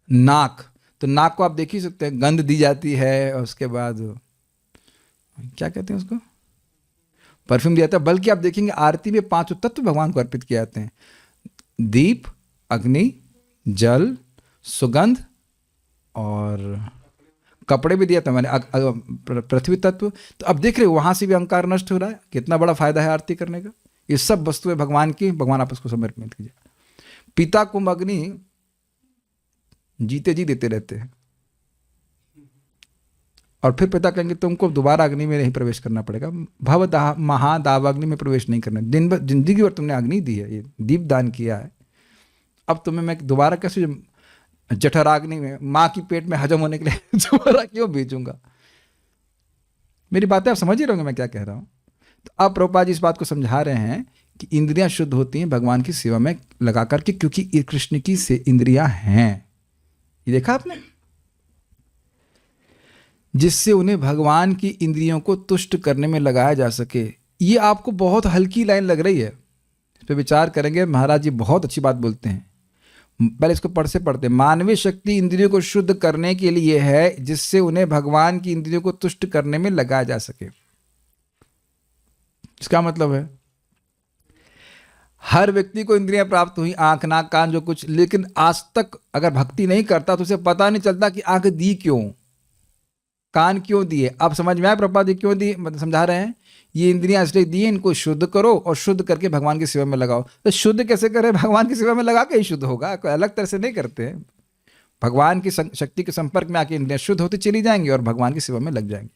नाक, तो नाक को आप देख ही सकते हैं, गंध दी जाती है, और उसके बाद क्या कहते हैं उसको, परफ्यूम दिया जाता है। बल्कि आप देखेंगे आरती में 5 तत्व भगवान को अर्पित किए जाते हैं, दीप, अग्नि, जल, सुगंध, और कपड़े भी दिया था मैंने, पृथ्वी तत्व। तो अब देख रहे हो वहां से भी अहंकार नष्ट हो रहा है। कितना बड़ा फायदा है आरती करने का। ये सब वस्तुएं भगवान की, भगवान आप उसको समर्पित कीजिए। पिता कुंभ अग्नि जीते जी देते रहते हैं, और फिर पिता कहेंगे तुमको दोबारा अग्नि में नहीं प्रवेश करना पड़ेगा, भव महादावाग्नि में प्रवेश नहीं करना। दिन भर जिंदगी भर तुमने अग्नि दी है, ये दीप दान किया है, अब तुम्हें मैं दोबारा कैसे जठराग्नि में, माँ की पेट में हजम होने के लिए दोबारा क्यों भेजूंगा। मेरी बातें आप समझ ही रहोगे मैं क्या कह रहा हूं। तो अब प्रभुपाद जी इस बात को समझा रहे हैं कि इंद्रियां शुद्ध होती हैं भगवान की सेवा में लगा करके, क्योंकि ये कृष्ण की से इंद्रियां हैं। ये देखा आपने, जिससे उन्हें भगवान की इंद्रियों को तुष्ट करने में लगाया जा सके। ये आपको बहुत हल्की लाइन लग रही है, इस पर विचार करेंगे। महाराज जी बहुत अच्छी बात बोलते हैं। पहले इसको पढ़ते मानवीय शक्ति इंद्रियों को शुद्ध करने के लिए है, जिससे उन्हें भगवान की इंद्रियों को तुष्ट करने में लगाया जा सके। इसका मतलब है हर व्यक्ति को इंद्रियां प्राप्त हुई, आंख, नाक, कान, जो कुछ, लेकिन आज तक अगर भक्ति नहीं करता तो उसे पता नहीं चलता कि आंख दी क्यों, कान क्यों दिए। अब समझ में आया प्रभुपाद जी क्यों दिए, मतलब समझा रहे हैं। ये इंद्रियां इसलिए दी, इनको शुद्ध करो और शुद्ध करके भगवान की सेवा में लगाओ। तो शुद्ध कैसे करें? भगवान की सेवा में लगा के ही शुद्ध होगा, कोई अलग तरह से नहीं करते हैं। भगवान की शक्ति के संपर्क में आके इंद्रियां शुद्ध होती चली जाएंगी और भगवान की सेवा में लग जाएंगी।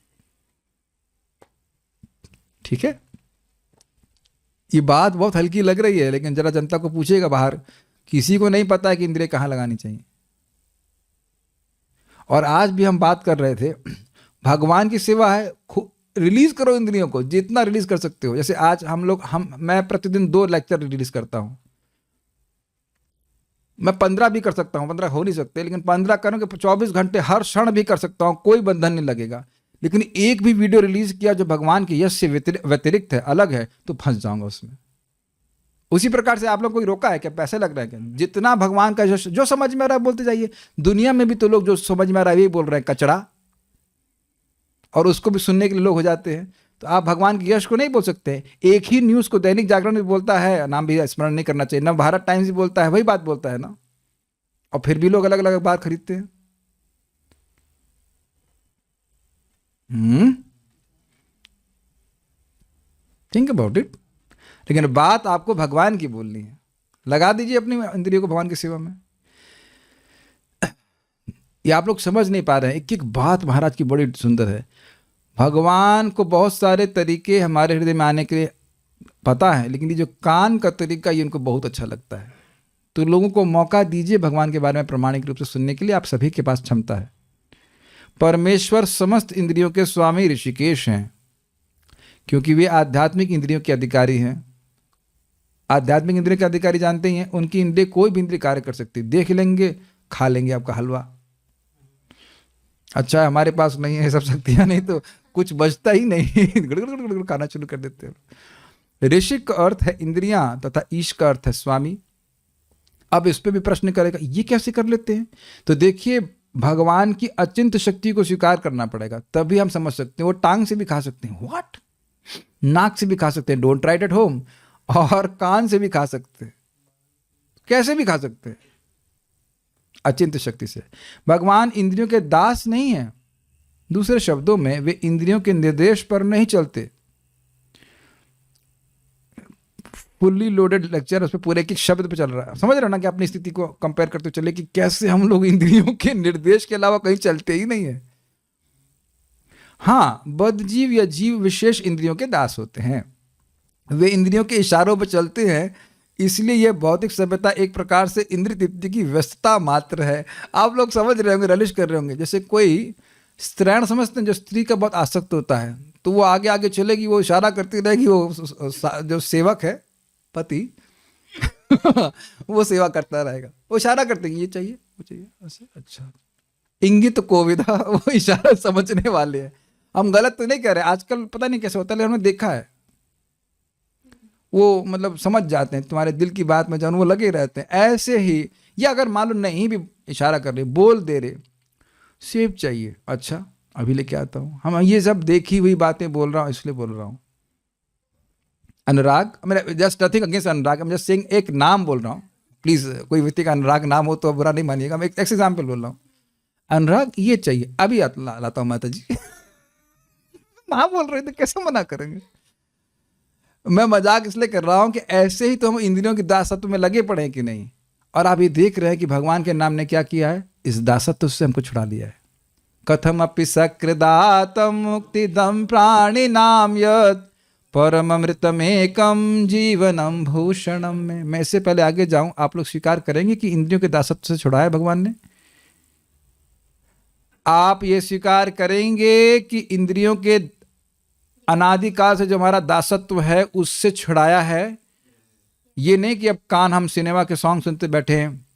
ठीक है, ये बात बहुत हल्की लग रही है, लेकिन जरा जनता को पूछिएगा बाहर, किसी को नहीं पता है कि इंद्रिय कहां लगानी चाहिए। और आज भी हम बात कर रहे थे, भगवान की सेवा है, रिलीज करो इंद्रियों को, जितना रिलीज कर सकते हो। जैसे आज मैं प्रतिदिन 2 लेक्चर रिलीज करता हूं। मैं 15 भी कर सकता हूं, 15 हो नहीं सकते, लेकिन 15 करूंगा, 24 घंटे हर क्षण भी कर सकता हूं, कोई बंधन नहीं लगेगा। लेकिन एक भी वीडियो रिलीज किया जो भगवान के यश से व्यतिरिक्त है, अलग है, तो फंस जाऊंगा उसमें। उसी प्रकार से आप लोग कोई रोका है क्या? पैसे लग रहा है क्या? जितना भगवान का यश जो समझ में आ रहा है बोलते जाइए। दुनिया में भी तो लोग जो समझ में आ रहा है यही बोल रहे हैं, कचड़ा, और उसको भी सुनने के लिए लोग हो जाते हैं। तो आप भगवान के यश को नहीं बोल सकते। एक ही न्यूज को दैनिक जागरण भी बोलता है, नाम भी स्मरण नहीं करना चाहिए, नव भारत टाइम्स भी बोलता है, वही बात बोलता है ना, और फिर भी लोग अलग अलग बात खरीदते हैं। Think about it. लेकिन बात आपको भगवान की बोलनी है। लगा दीजिए अपनी इंद्रियों को भगवान की सेवा में। ये आप लोग समझ नहीं पा रहे हैं। एक एक बात महाराज की बड़ी सुंदर है। भगवान को बहुत सारे तरीके हमारे हृदय में आने के लिए पता है, लेकिन ये जो कान का तरीका ये उनको बहुत अच्छा लगता है। तो लोगों को मौका दीजिए भगवान के बारे में प्रामाणिक रूप से सुनने के लिए। आप सभी के पास क्षमता है। परमेश्वर समस्त इंद्रियों के स्वामी ऋषिकेश हैं, क्योंकि वे आध्यात्मिक इंद्रियों के अधिकारी हैं। आध्यात्मिक इंद्रियों के अधिकारी जानते ही हैं, उनकी इंद्रिय कोई भी इंद्रिय कार्य कर सकती। देख लेंगे, खा लेंगे आपका हलवा। अच्छा हमारे पास नहीं है सब शक्तियां, नहीं तो कुछ बचता ही नहीं, गड़गड़ खाना शुरू कर देते हैं। ऋषि का अर्थ है इंद्रियां तथा ईश का अर्थ है स्वामी। अब इस पे भी प्रश्न करेगा ये कैसे कर लेते हैं? तो देखिए, भगवान की अचिंत शक्ति को स्वीकार करना पड़ेगा, तभी हम समझ सकते हैं। वो टांग से भी खा सकते हैं, व्हाट, नाक से भी खा सकते हैं, don't try it at home, और कान से भी खा सकते हैं, कैसे भी खा सकते हैं, अचिंत शक्ति से। भगवान इंद्रियों के दास नहीं है। दूसरे शब्दों में वे इंद्रियों के निर्देश पर नहीं चलते। फुल्ली लोडेड लेक्चर, उस पर पूरे एक एक शब्द पे चल रहा है। समझ रहे हो ना कि अपनी स्थिति को कंपेयर करते चले कि कैसे हम लोग इंद्रियों के निर्देश के अलावा कहीं चलते ही नहीं है। हाँ, बद्धजीव या जीव विशेष इंद्रियों के दास होते हैं, वे इंद्रियों के इशारों पर चलते हैं, इसलिए यह भौतिक सभ्यता एक प्रकार से इंद्रिय तृप्ति की व्यस्तता मात्र है। आप लोग समझ रहे होंगे, रलिश कर रहे होंगे। जैसे कोई स्त्रैण समझते हैं, जो स्त्री का बहुत आसक्त होता है, तो वो आगे आगे चलेगी, वो इशारा करती रहेगी, वो जो सेवक है पति वो सेवा करता रहेगा, वो इशारा करते हैं ये चाहिए वो चाहिए ऐसे। अच्छा, इंगित कोविदा, वो इशारा समझने वाले हैं। हम गलत तो नहीं कह रहे, आजकल पता नहीं कैसे होता है, लेकिन हमने देखा है वो मतलब समझ जाते हैं तुम्हारे दिल की बात में, जान वो लगे रहते हैं ऐसे ही। या अगर मान लो नहीं भी इशारा कर रहे, बोल दे रहे, सेब चाहिए, अच्छा अभी लेके आता हूँ। हम ये सब देखी हुई बातें बोल रहा हूँ, इसलिए बोल रहा हूँ। अनुराग, मेरा जस्ट नथिंग अगेंस्ट अनुराग, मैं जस्ट सेइंग एक नाम बोल रहा हूँ, प्लीज कोई व्यक्ति का अनुराग नाम हो तो बुरा नहीं मानिएगा, मैं एक एग्जाम्पल बोल रहा हूँ। अनुराग ये चाहिए, अभी लाता हूँ माता जी माँ बोल रहे थे, कैसे मना करेंगे। मैं मजाक इसलिए कर रहा हूं कि ऐसे ही तो हम इंद्रियों की दासत्व में लगे पड़े हैं कि नहीं। और आप ये देख रहे हैं कि भगवान के नाम ने क्या किया है, इस दासत्व से हमको छुड़ा लिया है। कथम अपि सकृदातम मुक्तिदम प्राणी नाम यत् परम अमृतमेकम जीवनम भूषणम में। मैं इससे पहले आगे जाऊं, आप लोग स्वीकार करेंगे कि इंद्रियों के दासत्व से छुड़ाया भगवान ने? आप ये स्वीकार करेंगे कि इंद्रियों के अनादिकाल से जो हमारा दासत्व है उससे छुड़ाया है? ये नहीं कि अब कान हम सिनेमा के सॉन्ग सुनते बैठे हैं,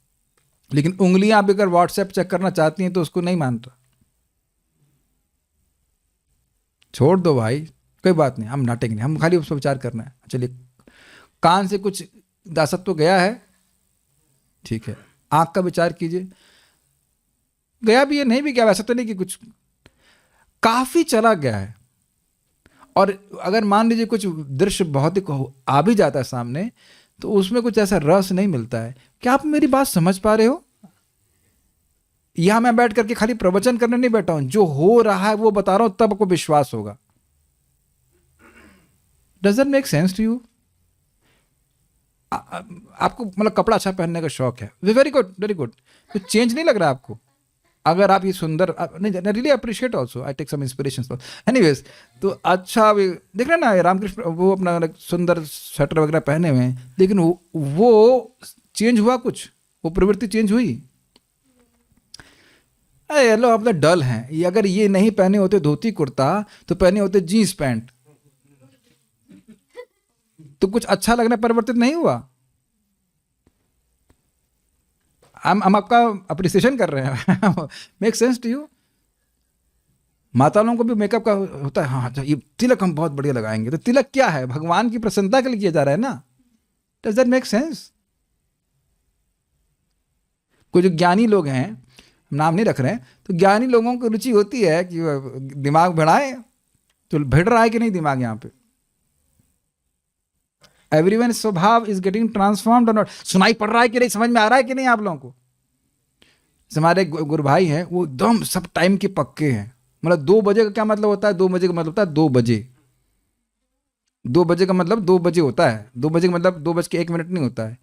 लेकिन उंगलियां भी अगर व्हाट्सएप चेक करना चाहती हैं तो उसको नहीं मानता। छोड़ दो भाई, कोई बात नहीं, हम नाटेंगे नहीं, हम खाली उस पर विचार करना है। चलिए, कान से कुछ दासत्व गया है, ठीक है, आंख का विचार कीजिए, गया भी है नहीं भी गया, वैसा तो नहीं कि कुछ काफी चला गया है। और अगर मान लीजिए कुछ दृश्य भौतिक आ भी जाता है सामने, तो उसमें कुछ ऐसा रस नहीं मिलता है। क्या आप मेरी बात समझ पा रहे हो? यहां मैं बैठ करके खाली प्रवचन करने नहीं बैठा हूं, जो हो रहा है वो बता रहा हूं, तब आपको विश्वास होगा। Does that make sense to you? आपको मतलब कपड़ा अच्छा पहनने का शौक है, वेरी गुड वेरी गुड, कुछ चेंज नहीं लग रहा है आपको? अगर आप ये सुंदर, नहीं, really appreciate also, I take some inspiration. Anyways, तो अच्छा देख रहे ना रामकृष्ण, वो अपना सुंदर स्वेटर वगैरह पहने हुए हैं, लेकिन वो चेंज हुआ कुछ, वो प्रवृत्ति चेंज हुई? अरे लो, आप तो डल हैं। ये अगर ये नहीं पहने होते धोती कुर्ता, तो पहने होते जीन्स पैंट, तो कुछ अच्छा लगना परिवर्तित नहीं हुआ? हम आपका अप्रिसिएशन कर रहे हैं मेक सेंस टू यू? माता लोगों को भी मेकअप का होता है, हाँ ये तिलक हम बहुत बढ़िया लगाएंगे, तो तिलक क्या है? भगवान की प्रसन्नता के लिए किया जा रहा है ना। Does that make sense? कोई जो ज्ञानी लोग हैं, हम नाम नहीं रख रहे हैं, तो ज्ञानी लोगों को रुचि होती है कि दिमाग बढ़ाए, तो भिड़ रहा है कि नहीं दिमाग यहाँ पे? एवरीवन स्वभाव इज गेटिंग ट्रांसफॉर्म्ड और नॉट? सुनाई पड़ रहा है कि नहीं, समझ में आ रहा है कि नहीं आप लोगों को? हमारे गुरु भाई हैं, वो एकदम सब टाइम के पक्के हैं। मतलब 2 बजे का क्या मतलब होता है? 2 बजे का मतलब होता है 2 बजे। 2 बजे का मतलब 2 बजे होता है। 2 बजे का मतलब 2:01 नहीं होता है।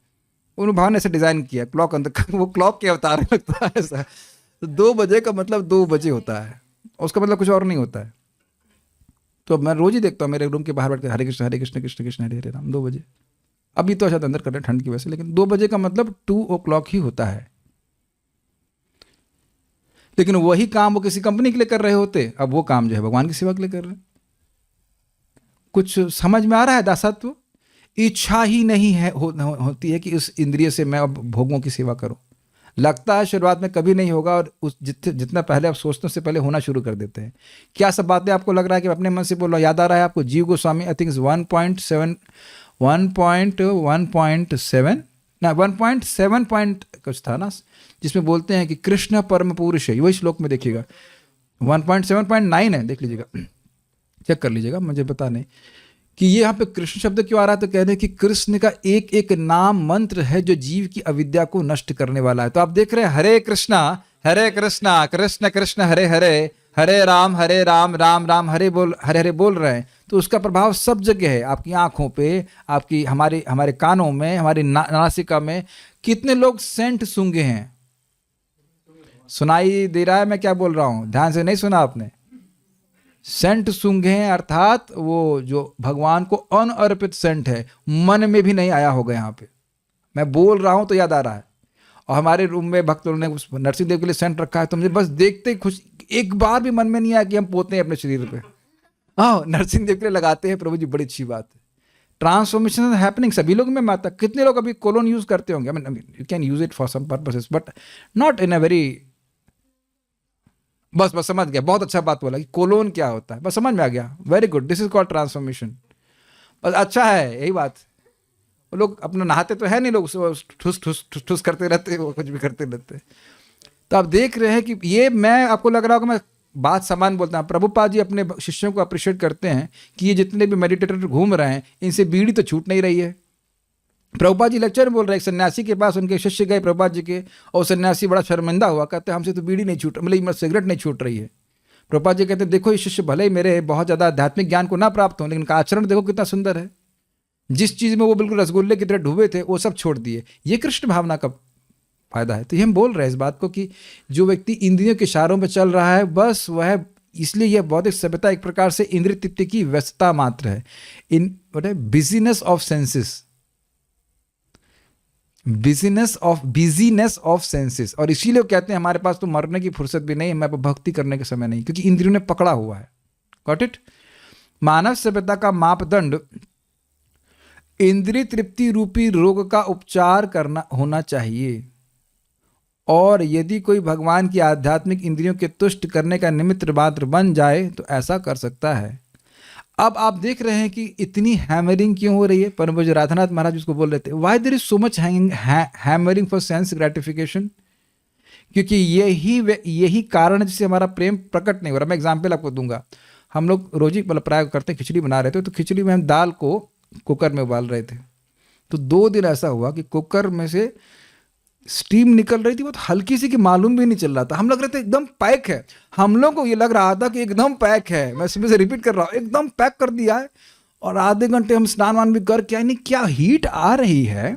उन्होंने भाव ने ऐसे डिजाइन किया, क्लॉक अंदर वो क्लॉक के अवतार में लगता है ऐसा। तो 2 बजे का मतलब 2 बजे होता है, उसका मतलब कुछ और नहीं होता है। तो मैं रोज ही देखता हूँ मेरे रूम के बाहर बैठ के हरे कृष्ण कृष्ण कृष्ण हरे हरे राम 2 बजे। अभी तो शायद अंदर कर रहे हैं ठंड की वजह से, लेकिन 2 बजे का मतलब 2 o'clock ही होता है। लेकिन वही काम वो किसी कंपनी के लिए कर रहे होते, अब वो काम जो है भगवान की सेवा के लिए कर रहे हैं। कुछ समझ में आ रहा है? दासत्व इच्छा ही नहीं है होती है कि उस इंद्रिय से मैं अब भोगों की सेवा करूं। लगता है शुरुआत में कभी नहीं होगा, और उस जितना पहले आप सोचते से पहले होना शुरू कर देते हैं। क्या सब बातें आपको लग रहा है कि अपने मन से बोल रहा? याद आ रहा है आपको जीव गोस्वामी, आई थिंक 1.7 कुछ था ना, जिसमें बोलते हैं कि कृष्ण परम पुरुष है। वही श्लोक में देखिएगा 1.7.9 है, देख लीजिएगा, चेक कर लीजिएगा, मुझे पता नहीं कि ये यहाँ पे कृष्ण शब्द क्यों आ रहा है। तो कह रहे हैं कि कृष्ण का एक एक नाम मंत्र है जो जीव की अविद्या को नष्ट करने वाला है। तो आप देख रहे हैं हरे कृष्णा कृष्ण कृष्ण हरे हरे, हरे राम राम राम हरे हरे बोल रहे हैं। तो उसका प्रभाव सब जगह है, आपकी आंखों पे, आपकी हमारे कानों में, हमारी नासिका में। कितने लोग सेंट सूंघे हैं? सुनाई दे रहा है मैं क्या बोल रहा हूं? ध्यान से नहीं सुना आपने? सेंट सूंघे हैं अर्थात वो जो भगवान को अनअर्पित सेंट है, मन में भी नहीं आया होगा। यहाँ पे मैं बोल रहा हूं तो याद आ रहा है। और हमारे रूम में भक्तों ने उस नरसिंह देव के लिए सेंट रखा है, तो मुझे बस देखते ही खुश, एक बार भी मन में नहीं आया कि हम पोते हैं अपने शरीर पे। हाँ, नरसिंह देव के लिए लगाते हैं, प्रभु जी बड़ी अच्छी बात है। ट्रांसफॉर्मेशन हैपनिंग सभी लोग में माता। कितने लोग अभी कोलोन यूज करते होंगे? I mean you can use it for some purposes but not in a very, बस समझ गया, बहुत अच्छा बात बोला कि कोलोन क्या होता है, बस समझ में आ गया। Very good, this is called transformation. बस अच्छा है, यही बात। वो लोग अपना नहाते तो है नहीं, लोग ठुस ठुस ठुस ठुस करते रहते, वो कुछ भी करते रहते। तो आप देख रहे हैं कि ये, मैं आपको लग रहा होगा मैं बात समान बोलता हूँ। प्रभुपाद जी अपने शिष्यों को अप्रिशिएट करते हैं कि ये जितने भी मेडिटेटर घूम रहे हैं, इनसे बीड़ी तो छूट नहीं रही है। प्रभुपाद जी लेक्चर में बोल रहे हैं, एक सन्यासी के पास उनके शिष्य गए प्रभुपाद जी के, और सन्यासी बड़ा शर्मिंदा हुआ, कहते हैं हमसे तो बीड़ी नहीं छूट, मतलब सिगरेट नहीं छूट रही है। प्रभुपाद जी कहते हैं देखो ये शिष्य भले ही मेरे बहुत ज़्यादा आध्यात्मिक ज्ञान को ना प्राप्त हो, लेकिन इनका आचरण देखो कितना सुंदर है। जिस चीज़ में वो बिल्कुल रसगुल्ले की तरह डूबे थे वो सब छोड़ दिए। ये कृष्ण भावना का फायदा है। तो ये हम बोल रहे हैं इस बात को कि जो व्यक्ति इंद्रियों के इशारों पर चल रहा है, बस वह, इसलिए यह बौद्धिक सभ्यता एक प्रकार से इंद्रिय तृप्ति की व्यस्तता मात्र है। इन व्हाट है, business of senses, business of senses. और इसीलिए वो कहते हैं हमारे पास तो मरने की फुर्सत भी नहीं है, मैं भक्ति करने के समय नहीं, क्योंकि इंद्रियों ने पकड़ा हुआ है। Got it? मानव सभ्यता का मापदंड इंद्रिय तृप्ति रूपी रोग का उपचार करना होना चाहिए। और यदि कोई भगवान की आध्यात्मिक इंद्रियों के तुष्ट करने का निमित्त मात्र बन जाए तो ऐसा कर सकता है। अब आप देख रहे हैं कि इतनी हैमरिंग क्यों हो रही है। परम पूज्य राधानाथ महाराज उसको बोल रहे थे, why there is so much hammering for sense gratification? क्योंकि यही कारण है जिससे हमारा प्रेम प्रकट नहीं हो रहा। मैं एग्जाम्पल आपको दूंगा। हम लोग रोज ही मतलब प्राय करते हैं, खिचड़ी बना रहे थे, तो खिचड़ी में हम दाल को कुकर में उबाल रहे थे। तो 2 दिन ऐसा हुआ कि कुकर में से स्टीम निकल रही थी, बहुत हल्की सी, कि मालूम भी नहीं चल रहा था। हम लग रहे थे एकदम पैक है, हम लोग को ये लग रहा था कि एकदम पैक है। मैं सुबह से रिपीट कर रहा हूँ, एकदम पैक कर दिया है। और आधे घंटे हम स्नान वान भी कर के, नहीं क्या हीट आ रही है,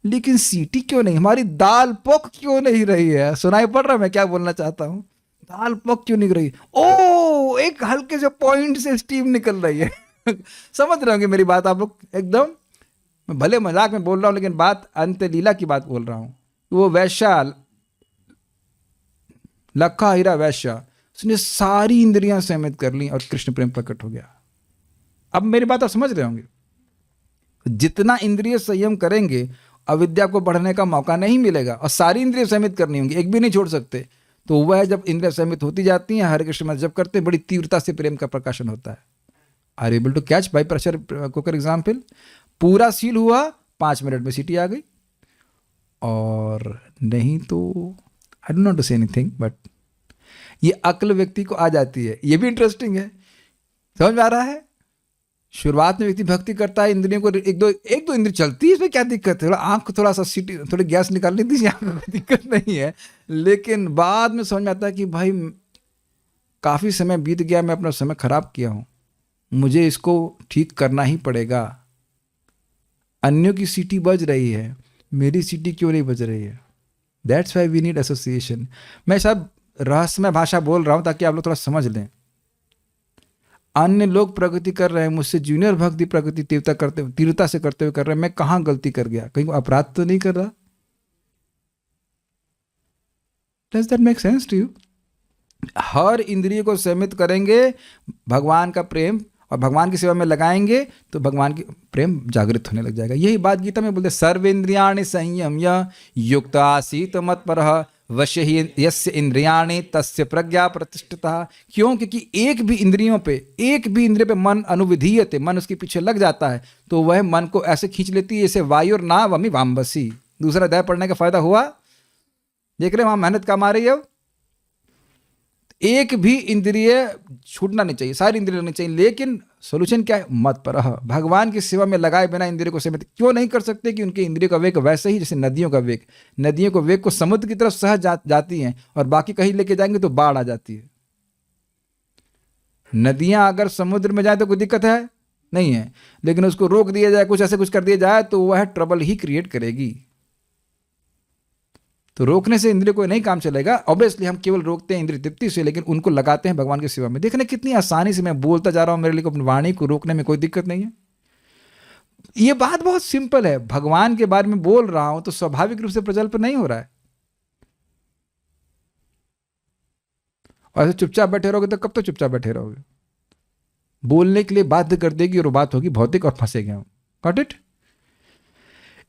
लेकिन सीटी क्यों नहीं, हमारी दाल पक क्यों नहीं रही है? सुनाई पड़ रहा है मैं क्या बोलना चाहता हूँ? दाल पक क्यों नहीं रही? ओ, एक हल्के से पॉइंट से स्टीम निकल रही है। समझ रहे होंगे मेरी बात आप लोग एकदम। मैं भले मजाक में बोल रहा हूँ, लेकिन बात अंत लीला की बात बोल रहा हूँ। वो वैश्या, लखा हीरा वैश्या, उसने सारी इंद्रियां संयमित कर ली और कृष्ण प्रेम प्रकट हो गया। अब मेरी बात आप समझ रहे होंगे। जितना इंद्रिय संयम करेंगे, अविद्या को बढ़ने का मौका नहीं मिलेगा। और सारी इंद्रिय संयमित करनी होंगी, एक भी नहीं छोड़ सकते। तो वह जब इंद्रिय संयमित होती जाती हैं, हरे कृष्ण जब करते हैं, बड़ी तीव्रता से प्रेम का प्रकाशन होता है। Are able to catch by pressure cooker example? पूरा सील हुआ, 5 मिनट में सीटी आ गई। और नहीं तो I don't not to say anything, but ये अक्ल व्यक्ति को आ जाती है। ये भी इंटरेस्टिंग है, समझ में आ रहा है? शुरुआत में व्यक्ति भक्ति करता है, इंद्रियों को एक दो इंद्रिय चलती है, इसमें क्या दिक्कत है? थोड़ा आंख थोड़ा सा सीटी, थोड़ी गैस निकालनी थी, यहाँ कोई दिक्कत नहीं है। लेकिन बाद में समझ में आता है कि भाई काफ़ी समय बीत गया, मैं अपना समय खराब किया हूँ, मुझे इसको ठीक करना ही पड़ेगा। अन्यों की सीटी बज रही है, मेरी सीटी क्यों नहीं बज रही है? That's why we need association. मैं सब रहस्यमय भाषा बोल रहा हूँ ताकि आप लोग थोड़ा समझ लें। अन्य लोग प्रगति कर रहे हैं, मुझसे जूनियर भक्ति प्रगति तीव्रता से करते हुए कर रहे हैं, मैं कहाँ गलती कर गया? कहीं अपराध तो नहीं कर रहा? Does that make sense to you? हर इंद्रिय को संयमित करेंगे, भगवान का प्रेम और भगवान की सेवा में लगाएंगे तो भगवान की प्रेम जागृत होने लग जाएगा। यही बात गीता में बोलते, सर्वेन्द्रियाणि संयम्य युक्त आसीत मत्परः वश्य ही यस्य इंद्रियाणि तस्य प्रज्ञा प्रतिष्ठिता। क्यों? क्योंकि एक भी इंद्रिय पे मन अनुविधीयते, मन उसके पीछे लग जाता है, तो वह मन को ऐसे खींच लेती है जैसे वायुर ना वमी वाम्बसी। दूसरा अध्याय पढ़ने का फायदा हुआ? देख रहे हैं वहां मेहनत कम आ रही है। एक भी इंद्रिय छूटना नहीं चाहिए, सारी इंद्रिय लगनी चाहिए। लेकिन सोल्यूशन क्या है? मत पर भगवान की सेवा में लगाए बिना इंद्रिय को सीमित क्यों नहीं कर सकते? कि उनके इंद्रियों का वेग वैसे ही जैसे नदियों का वेग, नदियों को वेग को समुद्र की तरफ सहज जाती हैं और बाकी कहीं लेके जाएंगे तो बाढ़ आ जाती है। नदियां अगर समुद्र में जाए तो कोई दिक्कत है नहीं है, लेकिन उसको रोक दिया जाए, कुछ ऐसे कुछ कर दिया जाए तो वह ट्रबल ही क्रिएट करेगी। तो रोकने से इंद्रिय को नहीं काम चलेगा। ऑब्वियसली हम केवल रोकते हैं इंद्रिय तृप्ति से, लेकिन उनको लगाते हैं भगवान की सेवा में। देखने कितनी आसानी से मैं बोलता जा रहा हूं, मेरे लिए अपनी वाणी को रोकने में कोई दिक्कत नहीं है। ये बात बहुत सिंपल है। भगवान के बारे में बोल रहा हूं तो स्वाभाविक रूप से प्रजल्प नहीं हो रहा है। और ऐसे चुपचाप बैठे रहोगे तो कब तक चुपचाप बैठे रहोगे? बोलने के लिए बाध्य कर देगी और बात होगी भौतिक और फंसेगे हम। Got it?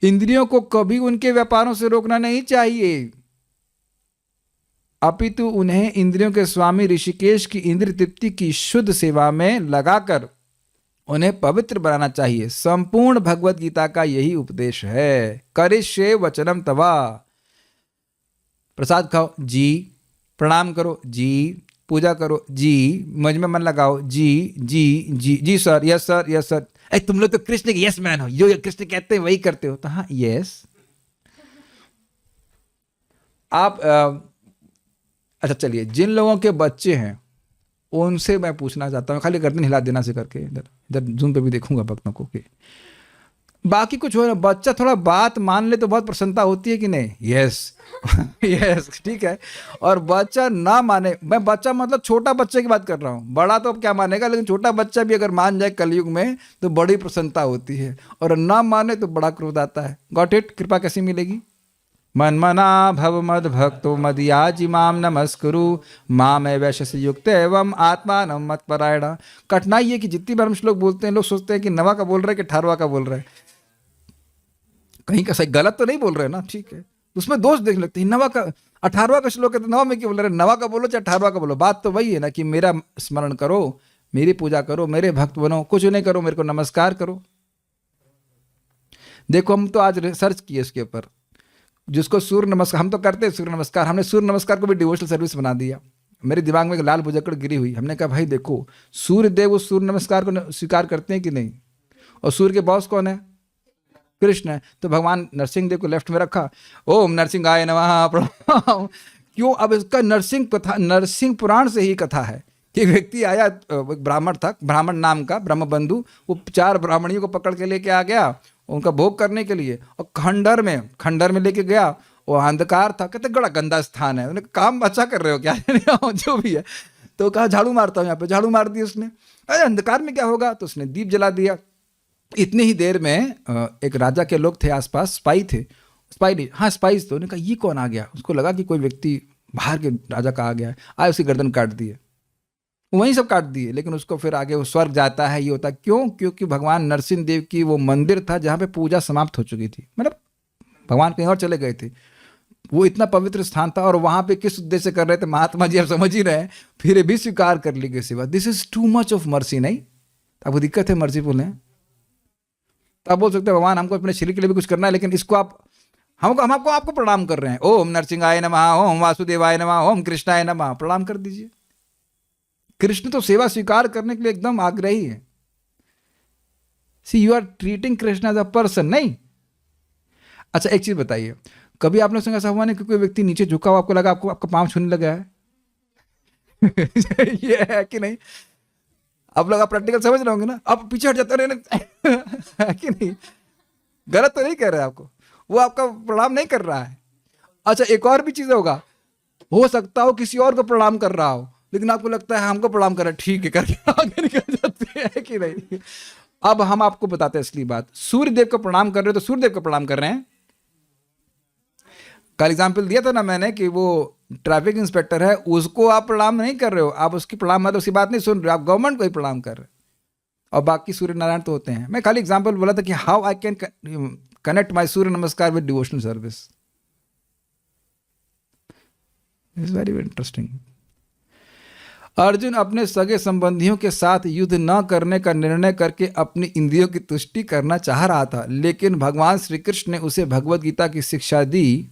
इंद्रियों को कभी उनके व्यापारों से रोकना नहीं चाहिए, अपितु उन्हें इंद्रियों के स्वामी ऋषिकेश की इंद्रिय तृप्ति की शुद्ध सेवा में लगाकर उन्हें पवित्र बनाना चाहिए। संपूर्ण भगवत गीता का यही उपदेश है। करिष्ये वचनम तवा। प्रसाद खाओ जी, प्रणाम करो जी, पूजा करो जी, मुझ में मन लगाओ जी जी जी जी sir, yes sir, yes sir. अरे तुम लोग तो कृष्ण के यस मैन हो, जो कृष्ण कहते हैं वही करते हो। तो हाँ यस। आप अच्छा चलिए, जिन लोगों के बच्चे हैं उनसे मैं पूछना चाहता हूँ, खाली गर्दन हिला देना से करके, इधर इधर जूम पे भी देखूंगा भक्तों को कि बाकी कुछ हो ना, बच्चा थोड़ा बात मान ले तो बहुत प्रसन्नता होती है कि नहीं? यस यस ठीक है। और बच्चा ना माने, मैं बच्चा मतलब छोटा बच्चे की बात कर रहा हूँ, बड़ा तो अब क्या मानेगा, लेकिन छोटा बच्चा भी अगर मान जाए कलयुग में तो बड़ी प्रसन्नता होती है, और ना माने तो बड़ा क्रोध आता है। Got it? कृपा कैसी मिलेगी? मन्मना भव मद भक्तो मदयाजी माम नमस्कुरु माम वैश्य युक्त एवं आत्मान मत परायणा। कठिनाई है कि जितनी बार हम श्लोक बोलते हैं लोग सोचते हैं कि नवा का बोल रहे हैं कि 18वां का बोल रहे हैं। कहीं का सही गलत तो नहीं बोल रहे हैं ना? ठीक है, उसमें दोष देख लगते हैं। नवा का 18वां का श्लोक है तो नवा में क्यों बोल रहे हैं? नवा का बोलो चाहे 18वां का बोलो, बात तो वही है ना कि मेरा स्मरण करो, मेरी पूजा करो, मेरे भक्त बनो, कुछ नहीं करो, मेरे को नमस्कार करो। देखो हम तो आज रिसर्च किए इसके ऊपर, जिसको सूर्य नमस्कार, हम तो करते हैं सूर्य नमस्कार, हमने सूर्य नमस्कार को भी डिवोशनल सर्विस बना दिया। मेरे दिमाग में एक लाल भुजक्कड़ गिरी हुई, हमने कहा भाई देखो सूर्य देव उस सूर्य नमस्कार को स्वीकार करते हैं कि नहीं, और सूर्य के बॉस कौन है? कृष्ण है। तो भगवान नरसिंह देव को लेफ्ट में रखा, ओम नरसिंहाय नमः प्रणाम। क्यों? अब इसका नरसिंह कथा, नरसिंह पुराण से ही कथा है कि एक व्यक्ति आया, एक ब्राह्मण था, ब्राह्मण नाम का ब्रह्मबंधु, वो 4 ब्राह्मणियों को पकड़ के लेके आ गया उनका भोग करने के लिए, और खंडर में लेके गया। वो अंधकार था, कहते बड़ा गंदा स्थान है। उन्हें काम अच्छा कर रहे हो क्या? जो भी है। तो कहा झाड़ू मारता हूँ यहाँ पे, झाड़ू मार दी उसने। अरे अंधकार में क्या होगा? तो उसने दीप जला दिया। इतनी ही देर में एक राजा के लोग थे आसपास, स्पाई थे, स्पाई नहीं, हाँ स्पाइस। तो उन्होंने कहा ये कौन आ गया? उसको लगा कि कोई व्यक्ति बाहर के राजा का आ गया है, आए उसकी गर्दन काट दिए, वहीं सब काट दिए। लेकिन उसको फिर आगे वो स्वर्ग जाता है, ये होता है। क्यों? क्योंकि भगवान नरसिंह देव की वो मंदिर था जहाँ पे पूजा समाप्त हो चुकी थी, मतलब भगवान कहीं और चले गए थे। वो इतना पवित्र स्थान था, और वहाँ पे किस उद्देश्य से कर रहे थे महात्मा जी, आप समझ ही रहे हैं, फिर भी स्वीकार कर ली गई सेवा। This is too much of mercy. नहीं आपको दिक्कत है मर्सीफुल है तो आप बोल सकते हैं भगवान हमको अपने शरीर के लिए भी कुछ करना है, लेकिन इसको आप हम आपको प्रणाम कर रहे हैं, ओम नरसिंहाय नमः, ओम वासुदेवाय नमः, ओम कृष्णाय नमः, प्रणाम कर दीजिए। कृष्ण तो सेवा स्वीकार करने के लिए एकदम आग्रही है। See you are treating Krishna as a person, नहीं? अच्छा एक चीज बताइए, कभी आप लोग संग ऐसा हुआ नहीं कि कोई व्यक्ति नीचे झुका हुआ, आपको लगा आपका पांव छूने लगा है? ये है कि नहीं? आप लोग आप प्रैक्टिकल समझ रहे होंगे ना, आप पीछे हट जाते रहे कि नहीं? गलत तो नहीं कह रहे आपको, वो आपका प्रणाम नहीं कर रहा है। अच्छा एक और भी चीज होगा, हो सकता हो किसी और को प्रणाम कर रहा हो, लेकिन आपको लगता है हमको प्रणाम कर रहा है, ठीक है करके आगे निकल जाते हैं कि नहीं? अब हम आपको बताते हैं असली बात। सूर्य देव को प्रणाम कर रहे हो तो सूर्य देव को प्रणाम कर रहे हैं। कल एग्जाम्पल दिया था ना मैंने कि वो ट्रैफिक इंस्पेक्टर है, उसको आप प्रणाम नहीं कर रहे हो, आप उसकी प्रणाम मतलब उसकी बात नहीं सुन रहे हो, आप गवर्नमेंट को ही प्रणाम कर रहे हो। और बाकी सूर्य नारायण तो होते हैं। मैं खाली एग्जाम्पल बोला था कि how I can connect my surya namaskar with devotional service. It's very interesting. Arjun अपने सगे संबंधियों के साथ युद्ध न करने का निर्णय करके अपनी इंद्रियों की तुष्टि करना चाह रहा था, लेकिन भगवान श्री कृष्ण ने उसे भगवत गीता की शिक्षा दी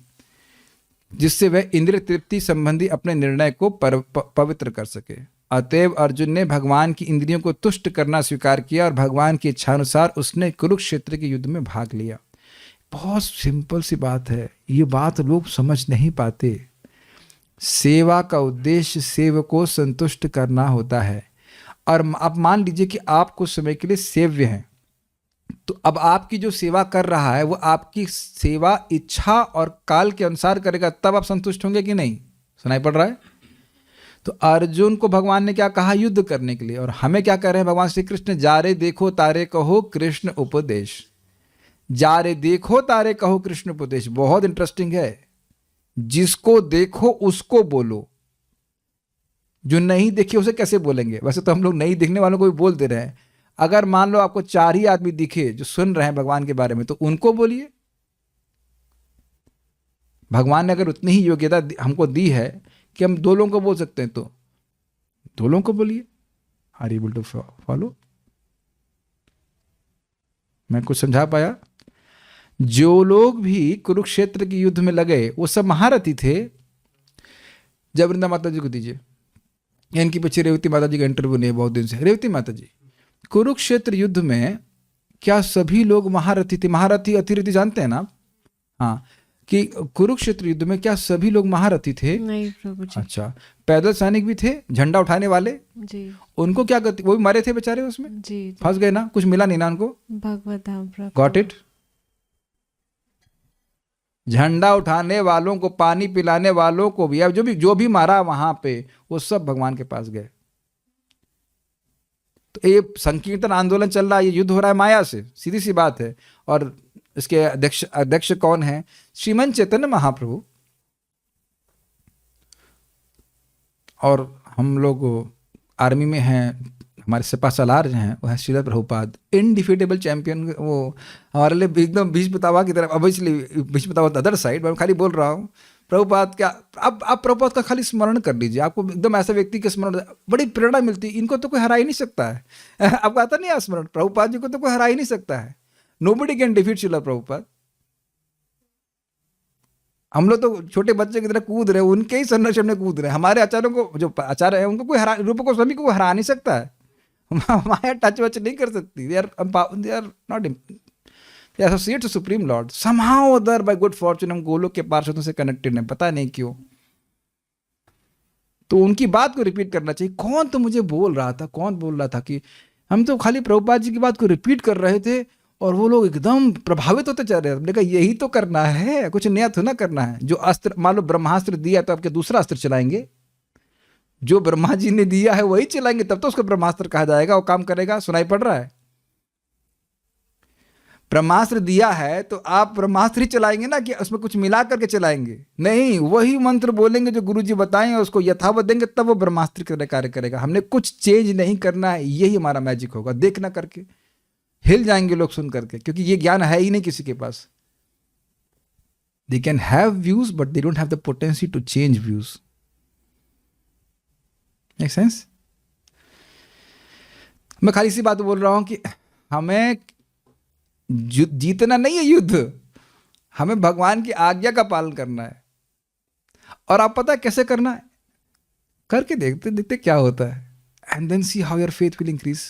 जिससे वह इंद्रिय तृप्ति संबंधी अपने निर्णय को पवित्र कर सके। अतएव अर्जुन ने भगवान की इंद्रियों को तुष्ट करना स्वीकार किया और भगवान की इच्छानुसार उसने कुरुक्षेत्र के युद्ध में भाग लिया। बहुत सिंपल सी बात है, ये बात लोग समझ नहीं पाते। सेवा का उद्देश्य सेवक को संतुष्ट करना होता है। और आप मान लीजिए कि आप कुछ समय के लिए सेव्य हैं, तो अब आपकी जो सेवा कर रहा है वो आपकी सेवा इच्छा और काल के अनुसार करेगा, तब आप संतुष्ट होंगे कि नहीं? सुनाई पड़ रहा है? तो अर्जुन को भगवान ने क्या कहा? युद्ध करने के लिए। और हमें क्या कह रहे हैं भगवान श्री कृष्ण? जा रे देखो तारे कहो कृष्ण उपदेश। जा रे देखो तारे कहो कृष्ण उपदेश। बहुत इंटरेस्टिंग है। जिसको देखो उसको बोलो, जो नहीं देखे उसे कैसे बोलेंगे? वैसे तो हम लोग नहीं दिखने वालों को भी बोल दे रहे हैं। अगर मान लो आपको 4 ही आदमी दिखे जो सुन रहे हैं भगवान के बारे में, तो उनको बोलिए। भगवान ने अगर उतनी ही योग्यता हमको दी है कि हम 2 लोगों को बोल सकते हैं, तो 2 लोगों को बोलिए। Are able to follow? मैं कुछ समझा पाया? जो लोग भी कुरुक्षेत्र के युद्ध में लगे वो सब महारथी थे। जब वृंदा माता जी को दीजिए, इनकी पीछे रेवती माता जी का इंटरव्यू नहीं है बहुत दिन से। रेवती माता जी, कुरुक्षेत्र युद्ध में क्या सभी लोग महारथी थे? महारथी अतिरथी जानते हैं ना आप? हाँ, कि कुरुक्षेत्र युद्ध में क्या सभी लोग महारथी थे? नहीं प्रभु जी। अच्छा, पैदल सैनिक भी थे, झंडा उठाने वाले? जी उनको क्या गति? वो भी मरे थे बेचारे उसमें, जी जी। फंस गए ना, कुछ मिला नहीं ना उनको। भगवत धाम प्रभु। Got it? झंडा उठाने वालों को, पानी पिलाने वालों को भी, अब जो भी मारा वहां पे, वो सब भगवान के पास गए। तो ये संकीर्तन आंदोलन चल रहा है, ये युद्ध हो रहा है माया से, सीधी सी बात है। और इसके अध्यक्ष कौन है? श्रीमन चैतन्य महाप्रभु। और हम लोग आर्मी में हैं, हमारे सिपा सलार जो हैं वो है श्रील प्रभुपाद, इनडिफीटेबल चैंपियन। वो हमारे लिए एकदम भीष्म पितामह की तरफ। Obviously Bhishma Pitamah other side, मैं खाली बोल रहा हूँ प्रभुपाद क्या। अब आप प्रभुपाद का खाली स्मरण कर लीजिए, आपको एकदम ऐसे व्यक्ति के स्मरण, बड़ी प्रेरणा मिलती है। इनको तो कोई हरा ही नहीं सकता है। आपको आता नहीं है स्मरण? प्रभुपाद जी को तो कोई हरा ही नहीं सकता है। Nobody can defeat Srila Prabhupada. हम लोग तो छोटे बच्चे की तरह कूद रहे, उनके ही संरक्षण में कूद रहे। हमारे आचार्यों को, जो आचार्य है, उनको कोई हरा, रूप गोस्वामी को हरा नहीं सकता है। माया टच वच नहीं कर सकती। They are not, they associate to supreme lord somehow other. By good fortune हम गोलोक के पार्षदों से कनेक्टेड हैं, पता नहीं क्यों। तो उनकी बात को रिपीट करना चाहिए। कौन तो मुझे बोल रहा था, कौन बोल रहा था कि हम तो खाली प्रभुपाद जी की बात को रिपीट कर रहे थे और वो लोग एकदम प्रभावित होते चल रहे हैं। हमने कहा यही तो करना है, कुछ नया तो ना करना है। जो अस्त्र, मान लो ब्रह्मास्त्र दिया तो आपके दूसरा अस्त्र चलाएंगे। जो ब्रह्मा जी ने दिया है वही चलाएंगे, तब तो उसको ब्रह्मास्त्र कहा जाएगा, वो काम करेगा। सुनाई पड़ रहा है? ब्रह्मास्त्र दिया है तो आप ब्रह्मास्त्र ही चलाएंगे ना, कि उसमें कुछ मिला करके चलाएंगे? नहीं, वही मंत्र बोलेंगे जो गुरु जी बताएं, उसको यथावत देंगे, तब वो ब्रह्मास्त्र की तरह कार्य करेगा। हमने कुछ चेंज नहीं करना है, यही हमारा मैजिक होगा। देखना करके हिल जाएंगे लोग सुन करके, क्योंकि ये ज्ञान है ही नहीं किसी के पास। They can have views but they don't have the potency to change views. Make sense? मैं खाली सी बात बोल रहा हूं कि हमें जीतना नहीं है युद्ध, हमें भगवान की आज्ञा का पालन करना है। और आप पता है कैसे करना है? करके देखते देखते क्या होता है, and then see how your faith will increase.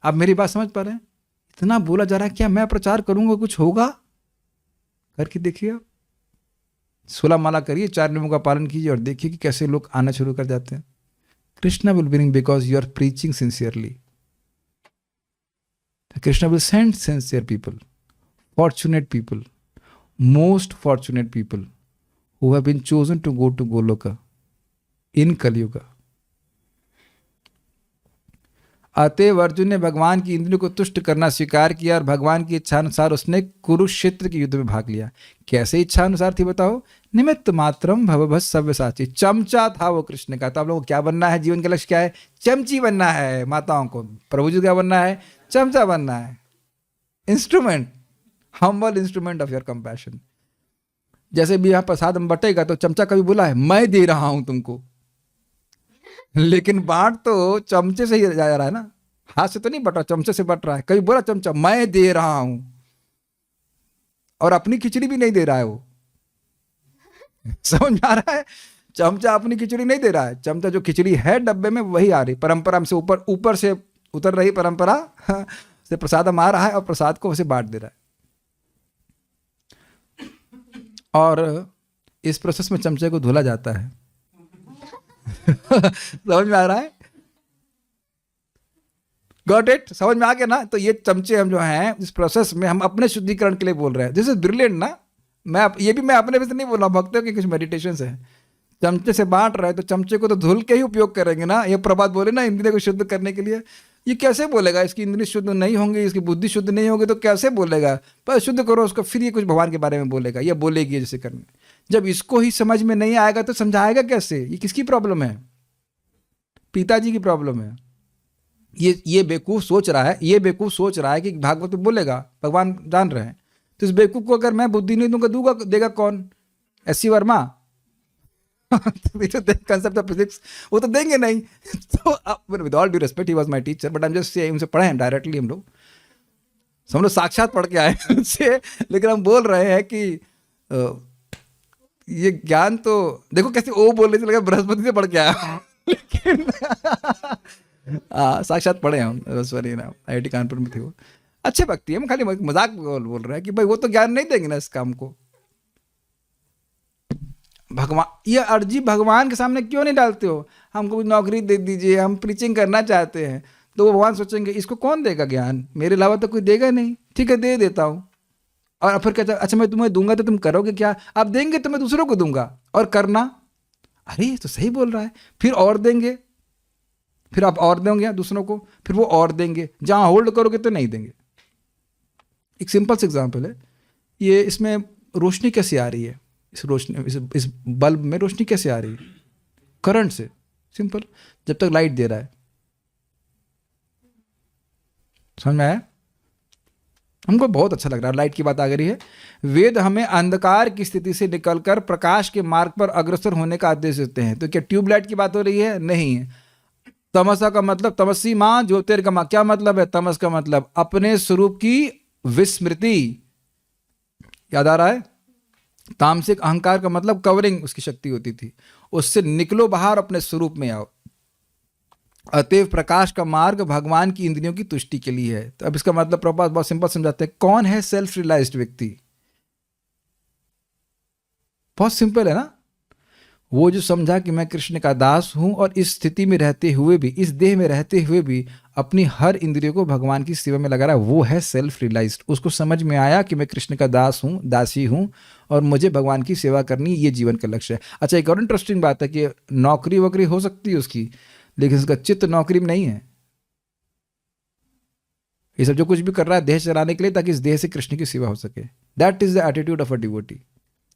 आप मेरी बात समझ पा रहे हैं? इतना बोला जा रहा है, क्या मैं प्रचार करूंगा कुछ होगा? करके देखिए आप। 16 माला करिए, 4 नियमों का पालन कीजिए और देखिए कि कैसे लोग आना शुरू कर जाते हैं। Krishna will bring, because you are preaching sincerely. Krishna will send sincere people, fortunate people, most fortunate people who have been chosen to go to Goloka in Kali Yuga. अतएव अर्जुन ने भगवान की इंद्रियों को तुष्ट करना स्वीकार किया और भगवान की इच्छा अनुसार उसने कुरुक्षेत्र के युद्ध में भाग लिया। कैसे इच्छा अनुसार थी बताओ? निमित्त मात्रम भवभस सव्यसाची। चमचा था वो कृष्ण का। तो आप लोगों को क्या बनना है? जीवन का लक्ष्य क्या है? चमची बनना है। माताओं को, प्रभु जी क्या बनना है? चमचा बनना है। Instrument, humble instrument of your compassion. जैसे भी यहाँ प्रसाद में बटेगा तो चमचा कभी बोला है मैं दे रहा हूं तुमको? लेकिन बांट तो चमचे से ही जा रहा है ना, हाथ से तो नहीं बट रहा, चमचे से बट रहा है। कभी बोला चमचा मैं दे रहा हूं? और अपनी खिचड़ी भी नहीं दे रहा है वो। समझ में आ रहा है? चमचा अपनी खिचड़ी नहीं दे रहा है। चमचा जो खिचड़ी है डब्बे में वही आ रही, परंपरा से ऊपर से उतर रही परंपरा से प्रसाद आ रहा है और प्रसाद को उसे बांट दे रहा है। और इस प्रोसेस में चमचे को धुला जाता है। समझ में आ रहा है? Got it? समझ में आ गया ना? तो ये चमचे हम जो हैं इस प्रोसेस में हम अपने शुद्धिकरण के लिए बोल रहे हैं. दिस इज ब्रिलियंट ना. ये भी मैं अपने वजह से नहीं बोल रहा, भक्तों के कुछ मेडिटेशन है. चमचे से बांट रहे हैं तो चमचे को तो धुल के ही उपयोग करेंगे ना. ये प्रभात बोले ना इंद्रिय को शुद्ध करने के लिए. ये कैसे बोलेगा? इसकी इंद्रिय शुद्ध नहीं होंगी, इसकी बुद्धि शुद्ध नहीं होगी तो कैसे बोलेगा? पर शुद्ध करो उसको, फिर ये कुछ भगवान के बारे में बोलेगा या बोलेगी जैसे करने. जब इसको ही समझ में नहीं आएगा तो समझाएगा कैसे? ये किसकी प्रॉब्लम है? पिताजी की प्रॉब्लम है. ये बेवकूफ़ सोच रहा है, ये बेवकूफ़ सोच रहा है कि भागवत में बोलेगा, भगवान जान रहे हैं. तो इस बेवकूफ़ को अगर मैं बुद्धि नहीं दूंगा देगा कौन? SC. Verma concept of physics वो तो देंगे नहीं. तो with all due respect, he was my teacher, but I am just saying, उनसे पढ़े हैं डायरेक्टली हम लोग साक्षात पढ़ के आए उनसे. लेकिन हम बोल रहे हैं कि ये ज्ञान तो देखो कैसे ओ बोलने से लगा बृहस्पति से पढ़ के आया. लेकिन साक्षात पढ़े हम. सॉरी ना, IIT कानपुर में थे वो. अच्छे व्यक्ति हम खाली मजाक बोल रहे हैं कि भाई वो तो ज्ञान नहीं देंगे ना इस काम को. भगवान, ये अर्जी भगवान के सामने क्यों नहीं डालते हो? हमको नौकरी दे दीजिए, हम प्रीचिंग करना चाहते हैं. तो वो भगवान सोचेंगे इसको कौन देगा ज्ञान, मेरे अलावा तो कोई देगा नहीं. ठीक है, दे देता हूँ. और फिर कहता अच्छा मैं तुम्हें दूंगा तो तुम करोगे क्या? आप देंगे तो मैं दूसरों को दूंगा और करना. अरे ये तो सही बोल रहा है. फिर और देंगे, फिर आप और देंगे दूसरों को, फिर वो और देंगे. जहाँ होल्ड करोगे तो नहीं देंगे. एक सिंपल सा एग्जाम्पल है ये. इसमें रोशनी कैसे आ रही है? इस बल्ब में रोशनी कैसे आ रही है? करंट से. सिंपल. जब तक लाइट दे रहा है. समझ में आया? हमको बहुत अच्छा लग रहा है. लाइट की बात आ गई है. वेद हमें अंधकार की स्थिति से निकलकर प्रकाश के मार्ग पर अग्रसर होने का आदेश देते हैं. तो क्या ट्यूबलाइट की बात हो रही है? नहीं. तमसा का मतलब तमसी माँ ज्योतिर्गमा. क्या मतलब है तमस का? मतलब अपने स्वरूप की विस्मृति. याद आ रहा है? तामसिक अहंकार का मतलब कवरिंग उसकी शक्ति होती थी. उससे निकलो बाहर, अपने स्वरूप में आओ. अतएव प्रकाश का मार्ग भगवान की इंद्रियों की तुष्टि के लिए है. तो अब इसका मतलब प्रभुपाद बहुत सिंपल समझाते हैं. कौन है सेल्फ रियलाइज्ड व्यक्ति? बहुत सिंपल है ना. वो जो समझा कि मैं कृष्ण का दास हूं और इस स्थिति में रहते हुए भी, इस देह में रहते हुए भी अपनी हर इंद्रियों को भगवान की सेवा में लगा रहा है, वो है सेल्फ रियलाइज्ड. उसको समझ में आया कि मैं कृष्ण का दास हूं, दासी हूं और मुझे भगवान की सेवा करनी, ये जीवन का लक्ष्य है. अच्छा, एक और इंटरेस्टिंग बात है कि नौकरी वोकरी हो सकती है उसकी, लेकिन उसका चित्त नौकरी में नहीं है. ये सब जो कुछ भी कर रहा है देह चलाने के लिए, ताकि इस देह से कृष्ण की सेवा हो सके. That is the attitude of a devotee.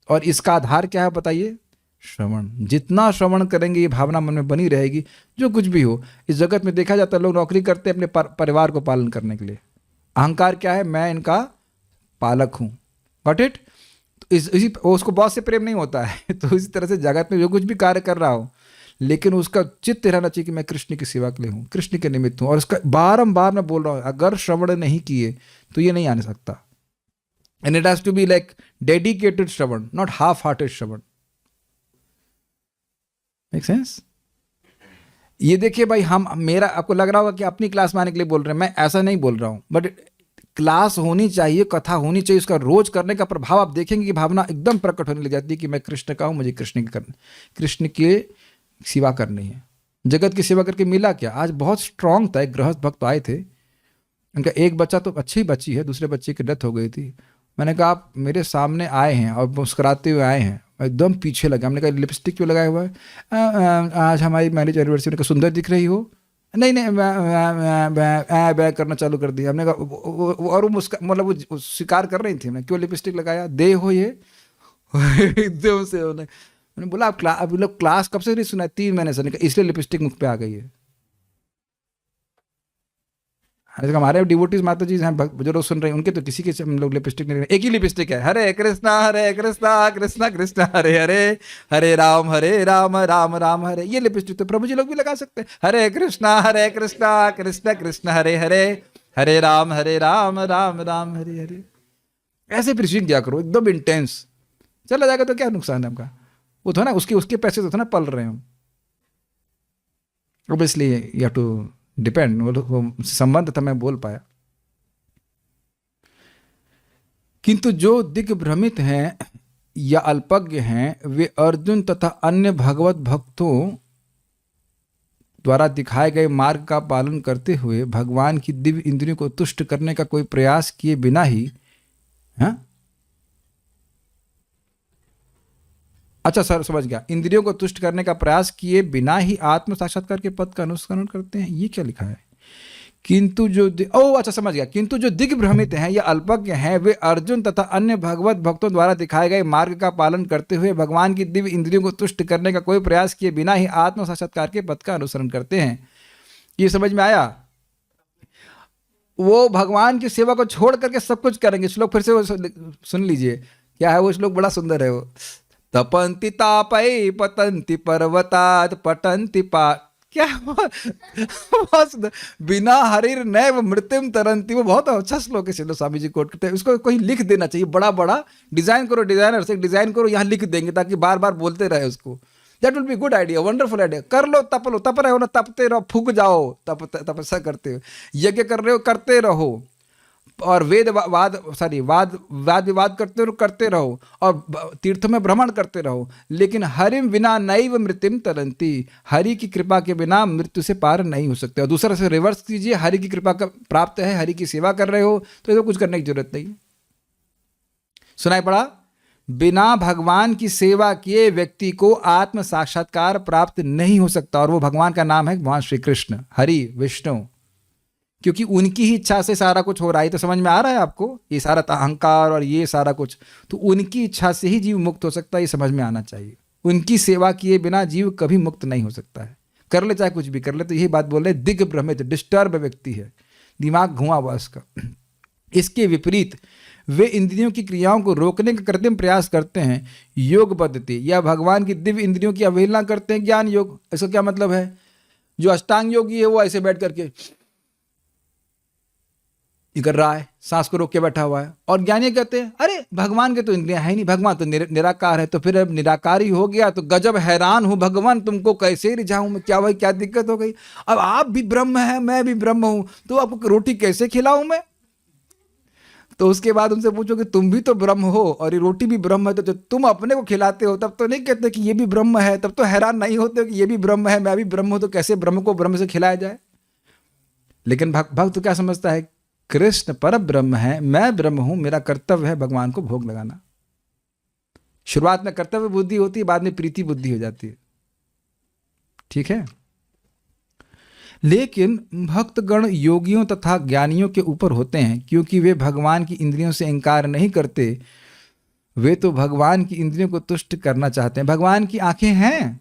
और इसका आधार क्या है बताइए? श्रवण. जितना श्रवण करेंगे ये भावना मन में बनी रहेगी. जो कुछ भी हो इस जगत में देखा जाता है, लोग नौकरी करते हैं अपने परिवार को पालन करने के लिए. अहंकार क्या है? मैं इनका पालक हूं. Got it? इसी उसको बॉस से प्रेम नहीं होता है. तो इसी तरह से जगत में जो कुछ भी कार्य कर रहा हो, लेकिन उसका चित्त रहना चाहिए कि मैं कृष्ण की सेवा के लिए हूँ, कृष्ण के निमित्त हूँ. और इसका बारंबार मैं बोल रहा हूँ, अगर श्रवण नहीं किए तो ये नहीं आने सकता. And it has to be like dedicated shravan, not half hearted shravan. Make sense? ये देखिए भाई, मेरा आपको लग रहा होगा कि अपनी क्लास में आने के लिए बोल रहे हैं. मैं ऐसा नहीं बोल रहा हूँ, बट क्लास होनी चाहिए, कथा होनी चाहिए. उसका रोज करने का प्रभाव आप देखेंगे कि भावना एकदम प्रकट होने लग जाती है कि मैं कृष्ण का हूँ, मुझे कृष्ण की करनी, कृष्ण के सेवा करनी है. जगत की सेवा करके मिला क्या? आज बहुत स्ट्रांग था. एक गृहस्थ भक्त आए थे, उनका एक बच्चा तो अच्छी बच्ची है, दूसरे बच्चे की डेथ हो गई थी. मैंने कहा आप मेरे सामने आए हैं और मुस्कुराते हुए आए हैं. एकदम पीछे लगा. हमने कहा लिपस्टिक क्यों लगाया हुआ है? आज हमारी मैरिज एनिवर्सरी. का सुंदर दिख रही हो. नहीं मैं करना चालू कर दिया. हमने कहा और वो मतलब वो स्वीकार कर रही थी. मैं क्यों लिपस्टिक लगाया? दे हो ये एकदम से. मैंने बोला आप लोग क्लास कब से नहीं सुना? 3 महीने से. इसलिए लिपस्टिक मुख पे आ गई है. हमारे डिवोटीज माता जी हैं, जो लोग सुन रहे हैं, उनके तो किसी के हम लोग लिपस्टिक नहीं. एक ही लिपस्टिक है. हरे कृष्णा कृष्णा कृष्णा हरे हरे, हरे राम राम राम हरे. ये लिपस्टिक तो प्रभु जी लोग भी लगा सकते हैं. हरे कृष्णा कृष्णा कृष्णा हरे हरे, हरे राम राम राम हरे हरे. ऐसे प्रीचिंग किया करो एकदम इंटेंस. चला जाएगा तो क्या नुकसान है आपका? वो तो ना उसके पैसे तो ना पल रहे हो. Obviously you have to depend. वो संबंध था, मैं बोल पाया. किंतु जो दिग्भ्रमित हैं या अल्पज्ञ हैं, वे अर्जुन तथा अन्य भगवत भक्तों द्वारा दिखाए गए मार्ग का पालन करते हुए भगवान की दिव्य इंद्रियों को तुष्ट करने का कोई प्रयास किए बिना ही, हाँ अच्छा सर समझ गया, इंद्रियों को तुष्ट करने का प्रयास किए बिना ही आत्म साक्षात्कार के पद का अनुसरण करते हैं। ये क्या लिखा है? किंतु जो अच्छा समझ गया, किंतु जो दिग्भ्रमित हैं या अल्पज्ञ हैं वे अर्जुन तथा अन्य भगवत भक्तों द्वारा दिखाए गए मार्ग का पालन करते हुए भगवान की दिव्य इंद्रियों को तुष्ट करने का कोई प्रयास किए बिना ही आत्म साक्षात्कार के पद का अनुसरण करते हैं। ये समझ में आया? वो भगवान की सेवा को छोड़ करके सब कुछ करेंगे। श्लोक फिर से वो सुन लीजिए, क्या है वो श्लोक? बड़ा सुंदर है वो। तपन्ति तापै पतन्ति पर्वतात् पटन्ति पा, क्या बहुत बिना हरिर नैव मृत्युम तरंती। वो बहुत अच्छा श्लोक है, चलो स्वामी जी कोट करते हैं। उसको कोई लिख देना चाहिए, बड़ा बड़ा डिजाइन करो, डिजाइनर से डिजाइन करो, यहाँ लिख देंगे ताकि बार बार बोलते रहे उसको। That will be good idea, wonderful idea. कर लो, तप रहे हो ना, तपते रहो, फूक जाओ, तपस्या करते हो, यज्ञ कर रहे हो, करते रहो, और वाद विवाद करते रहो, और तीर्थों में भ्रमण करते रहो, लेकिन हरिम बिना नैव मृत्युम तरंती, हरि की कृपा के बिना मृत्यु से पार नहीं हो सकते। और दूसरा से रिवर्स कीजिए, हरि की कृपा का प्राप्त है, हरि की सेवा कर रहे हो तो ये कुछ करने की जरूरत नहीं। सुनाई पड़ा? बिना भगवान की सेवा किए व्यक्ति को आत्म साक्षात्कार प्राप्त नहीं हो सकता, और वो भगवान का नाम है भगवान श्री कृष्ण, हरि विष्णु, क्योंकि उनकी ही इच्छा से सारा कुछ हो रहा है। तो समझ में आ रहा है आपको? ये सारा अहंकार और ये सारा कुछ, तो उनकी इच्छा से ही जीव मुक्त हो सकता है, ये समझ में आना चाहिए। उनकी सेवा किए बिना जीव कभी मुक्त नहीं हो सकता है, कर ले चाहे कुछ भी कर ले। तो यही बात बोल रहे, दिग्भ्रमित डिस्टर्ब व्यक्ति है, दिमाग घुमा हुआ उसका। इसके विपरीत वे इंद्रियों की क्रियाओं को रोकने का कृत्रिम प्रयास करते हैं, योग पद्धति या भगवान की दिव्य इंद्रियों की अवहेलना करते हैं, ज्ञान योग। इसका क्या मतलब है? जो अष्टांग योगी है वो ऐसे बैठ करके कर रहा है, सांस को रोक के बैठा हुआ है, और ज्ञानी कहते हैं अरे भगवान के तो इंद्रियां है नहीं, भगवान तो निराकार है। तो फिर अब निराकार ही हो गया तो गजब हैरान हूं, भगवान तुमको कैसे रिझाऊं मैं, क्या भाई क्या दिक्कत हो गई? अब आप भी ब्रह्म है, मैं भी ब्रह्म हूं, तो आपको रोटी कैसे खिलाऊं मैं? तो उसके बाद उनसे पूछो कि तुम भी तो ब्रह्म हो और ये रोटी भी ब्रह्म है, तो जब तुम अपने को खिलाते हो तब तो नहीं कहते कि ये भी ब्रह्म है, तब तो हैरान नहीं होते कि ये भी ब्रह्म है, मैं भी ब्रह्म हूं, तो कैसे ब्रह्म को ब्रह्म से खिलाया जाए? लेकिन भक्त तो क्या समझता है? कृष्ण पर ब्रह्म है, मैं ब्रह्म हूं, मेरा कर्तव्य है भगवान को भोग लगाना। शुरुआत में कर्तव्य बुद्धि होती है, बाद में प्रीति बुद्धि हो जाती है। ठीक है? लेकिन भक्तगण योगियों तथा ज्ञानियों के ऊपर होते हैं, क्योंकि वे भगवान की इंद्रियों से इनकार नहीं करते। वे तो भगवान की इंद्रियों को तुष्ट करना चाहते हैं। भगवान की आंखें हैं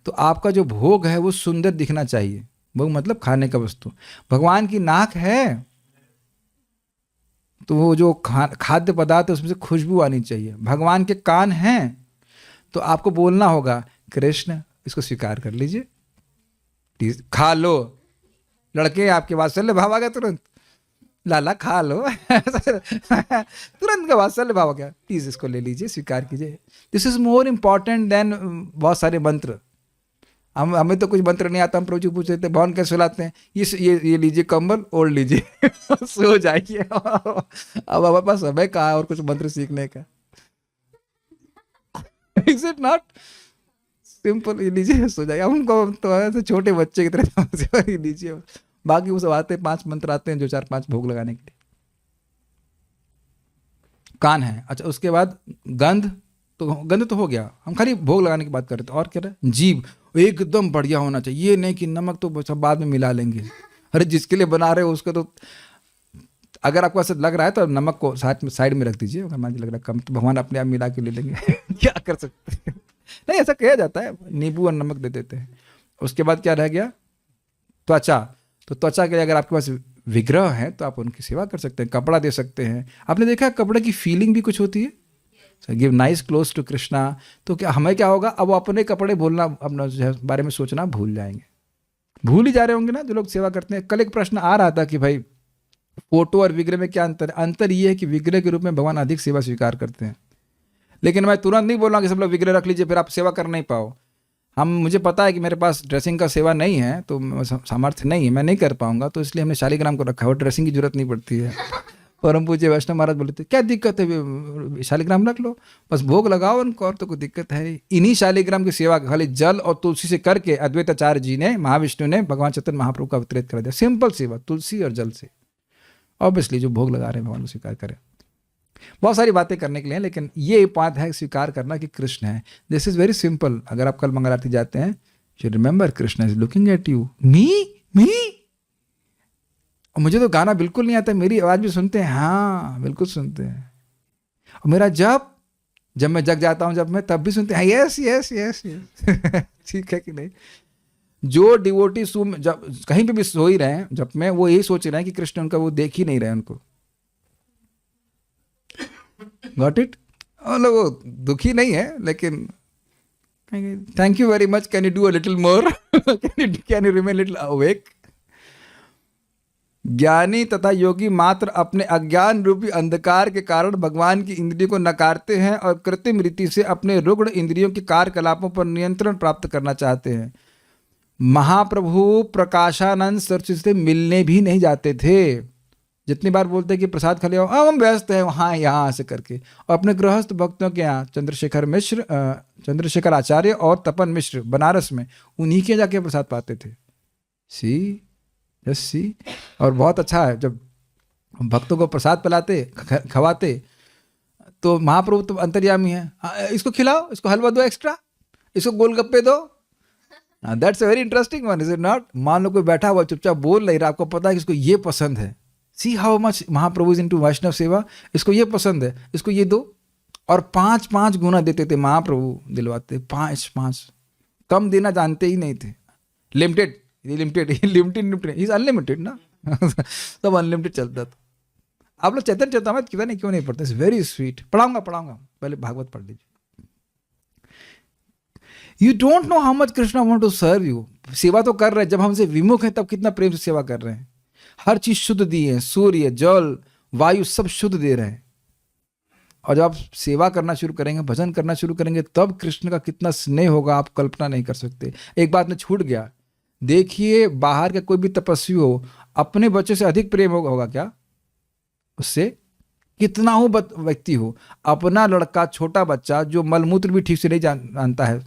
तो आपका जो भोग है वो सुंदर दिखना चाहिए। भोग मतलब खाने का वस्तु। भगवान की नाक है तो वो जो खाद्य पदार्थ है उसमें से खुशबू आनी चाहिए। भगवान के कान हैं तो आपको बोलना होगा कृष्ण इसको स्वीकार कर लीजिए, खा लो। लड़के आपके वात्सल्य भाव आ गया तुरंत, लाला खा लो तुरंत का वात्सल्य भाव आ गया, प्लीज इसको ले लीजिए, स्वीकार कीजिए। This is more important than बहुत सारे मंत्र। हमें तो कुछ मंत्र नहीं आता, हम प्रभु जी पूछ रहे थे भवन कैसे सुलाते हैं, ये लीजिए कंबल ओढ़ लीजिए सो जाइए। अब हमारे पास समय कहाँ है और कुछ मंत्र सीखने का? Is it not simple? ये लीजिए सो जाइए। हमको तो ऐसे छोटे बच्चे की तरह लीजिए। बाकी वो सब आते हैं, 5 मंत्र आते हैं जो 4-5 भोग लगाने के लिए। कान है, अच्छा उसके बाद गंध तो हो गया, हम खाली भोग लगाने की बात कर रहे थे। और क्या रहा? जीभ एकदम बढ़िया होना चाहिए, ये नहीं कि नमक तो सब बाद में मिला लेंगे। अरे जिसके लिए बना रहे हो उसको तो, अगर आपको ऐसा लग रहा है तो नमक को साइड में रख दीजिए, अगर मान लग रहा है कम तो भगवान अपने आप मिला के ले लेंगे क्या कर सकते हैं? नहीं ऐसा कहा जाता है, नींबू और नमक दे देते हैं। उसके बाद क्या रह गया? त्वचा। तो त्वचा के लिए अगर आपके पास विग्रह है तो आप उनकी सेवा कर सकते हैं, कपड़ा दे सकते हैं। आपने देखा कपड़े की फीलिंग भी कुछ होती है, give nice cloth to Krishna. तो क्या हमें क्या होगा? अब वो अपने कपड़े बोलना, अपना जो है बारे में सोचना भूल जाएंगे। भूल ही जा रहे होंगे ना जो लोग सेवा करते हैं। कल एक प्रश्न आ रहा था कि भाई फोटो और विग्रह में क्या अंतर है? अंतर ये है कि विग्रह के रूप में भगवान अधिक सेवा स्वीकार करते हैं। लेकिन मैं तुरंत नहीं बोल रहा कि सब लोग विग्रह रख लीजिए फिर आप सेवा कर नहीं पाओ। मुझे पता है कि मेरे पास ड्रेसिंग का सेवा नहीं है, तो सामर्थ्य नहीं है, मैं नहीं कर पाऊंगा, तो इसलिए हमने शालिग्राम को रखा है। और ड्रेसिंग की जरूरत नहीं पड़ती है परम पूज्य वैष्णव महाराज बोले थे क्या दिक्कत है, शालिग्राम रख लो, बस भोग लगाओ उनको, और तो कोई दिक्कत है नहीं। इन्हीं शालिग्राम की सेवा खाली जल और तुलसी से करके अद्वैताचार्य जी ने, महाविष्णु ने भगवान चैतन्य महाप्रभु का अवतरित कर दिया। सिंपल सेवा, तुलसी और जल से। ऑब्वियसली जो भोग लगा रहे हैं भगवान को स्वीकार करें। बहुत सारी बातें करने के लिए, लेकिन ये बात है स्वीकार करना कि कृष्ण है। This is very simple. अगर आप कल मंगल आरती जाते हैं, you remember Krishna is looking at you. Me मुझे तो गाना बिल्कुल नहीं आता, मेरी आवाज भी सुनते हैं? हाँ बिल्कुल सुनते हैं। और मेरा जब मैं जग जाता हूँ, जब मैं तब भी सुनते हैं यस यस यस यस। ठीक है कि नहीं? जो डिवोटी जब कहीं पे भी सो ही रहे हैं, जब में वो यही सोच रहे हैं कि कृष्ण उनका वो देख ही नहीं रहे उनको। Got it? मतलब वो दुखी नहीं है, लेकिन thank you very much, can you do a little more, can you remain little awake. ज्ञानी तथा योगी मात्र अपने अज्ञान रूपी अंधकार के कारण भगवान की इंद्रियों को नकारते हैं और कृत्रिम रीति से अपने रुग्ण इंद्रियों के कार्यकलापों पर नियंत्रण प्राप्त करना चाहते हैं। महाप्रभु प्रकाशानंद सरस्वती से मिलने भी नहीं जाते थे। जितनी बार बोलते कि प्रसाद खा लिया, हम व्यस्त हैं वहाँ यहाँ से करके, और अपने गृहस्थ भक्तों के यहाँ चंद्रशेखर आचार्य और तपन मिश्र बनारस में, उन्हीं के जाके प्रसाद पाते थे। सी यस सी। और बहुत अच्छा है जब भक्तों को प्रसाद पिलाते खवाते, तो महाप्रभु तो अंतर्यामी है, इसको खिलाओ, इसको हलवा दो एक्स्ट्रा, इसको गोलगप्पे दो। That's a very interesting one, is it not? मान लो कोई बैठा हुआ चुपचाप बोल नहीं रहा, आपको पता है कि इसको ये पसंद है। See how much Mahaprabhu is into Vaishnava seva. इसको ये पसंद है, इसको ये दो, और 5-5 गुना देते थे महाप्रभु, दिलवाते 5-5, कम देना जानते ही नहीं थे। लिमिटेड इज अनलिमिटेड ना। सब अनलिमिटेड चलता था। आप लोग चैतन्य चरितामृत कितना नहीं क्यों नहीं पढ़ते? It's very sweet. पढ़ाऊंगा, पहले भागवत पढ़ लीजिए। You don't know how much Krishna want to serve you. सेवा तो कर रहे हैं, जब हमसे विमुख है तब कितना प्रेम से सेवा कर रहे हैं। हर चीज शुद्ध दी है, सूर्य जल वायु सब शुद्ध दे रहे हैं। और जब आप सेवा करना शुरू करेंगे, भजन करना शुरू करेंगे, तब कृष्ण का कितना स्नेह होगा आप कल्पना नहीं कर सकते। एक बात में छूट गया, देखिए बाहर का कोई भी तपस्वी हो, अपने बच्चे से अधिक प्रेम होगा क्या उससे? कितना हो व्यक्ति हो, अपना लड़का छोटा बच्चा जो मलमूत्र भी ठीक से नहीं जानता है,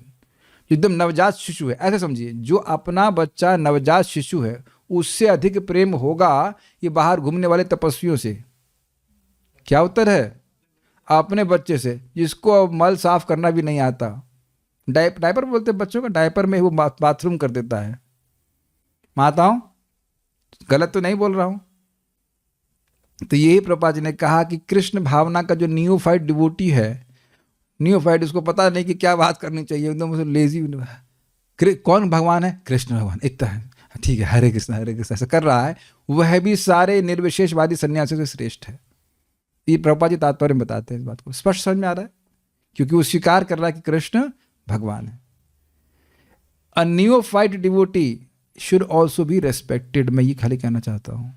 एकदम नवजात शिशु है, ऐसे समझिए, जो अपना बच्चा नवजात शिशु है, उससे अधिक प्रेम होगा ये बाहर घूमने वाले तपस्वियों से। क्या उत्तर है? अपने बच्चे से, जिसको अब मल साफ करना भी नहीं आता। डायपर बोलते बच्चों का, डायपर में वो बाथरूम कर देता है। माताओं, गलत तो नहीं बोल रहा हूं? तो यही प्रभुपाद जी ने कहा कि कृष्ण भावना का जो नियोफाइट डिवोटी है, नियोफाइट, उसको पता नहीं कि क्या बात करनी चाहिए, एकदम लेजी। कौन भगवान है? कृष्ण भगवान, इतना है, ठीक है, हरे कृष्ण ऐसा कर रहा है, वह भी सारे निर्विशेषवादी सन्यासियों से श्रेष्ठ है। ये प्रभुपाद जी तात्पर्य में बताते हैं इस बात को। स्पष्ट समझ में आ रहा है? क्योंकि वो स्वीकार कर रहा है कि कृष्ण भगवान है। A neophyte devotee should also be respected. मैं ये खाली कहना चाहता हूं,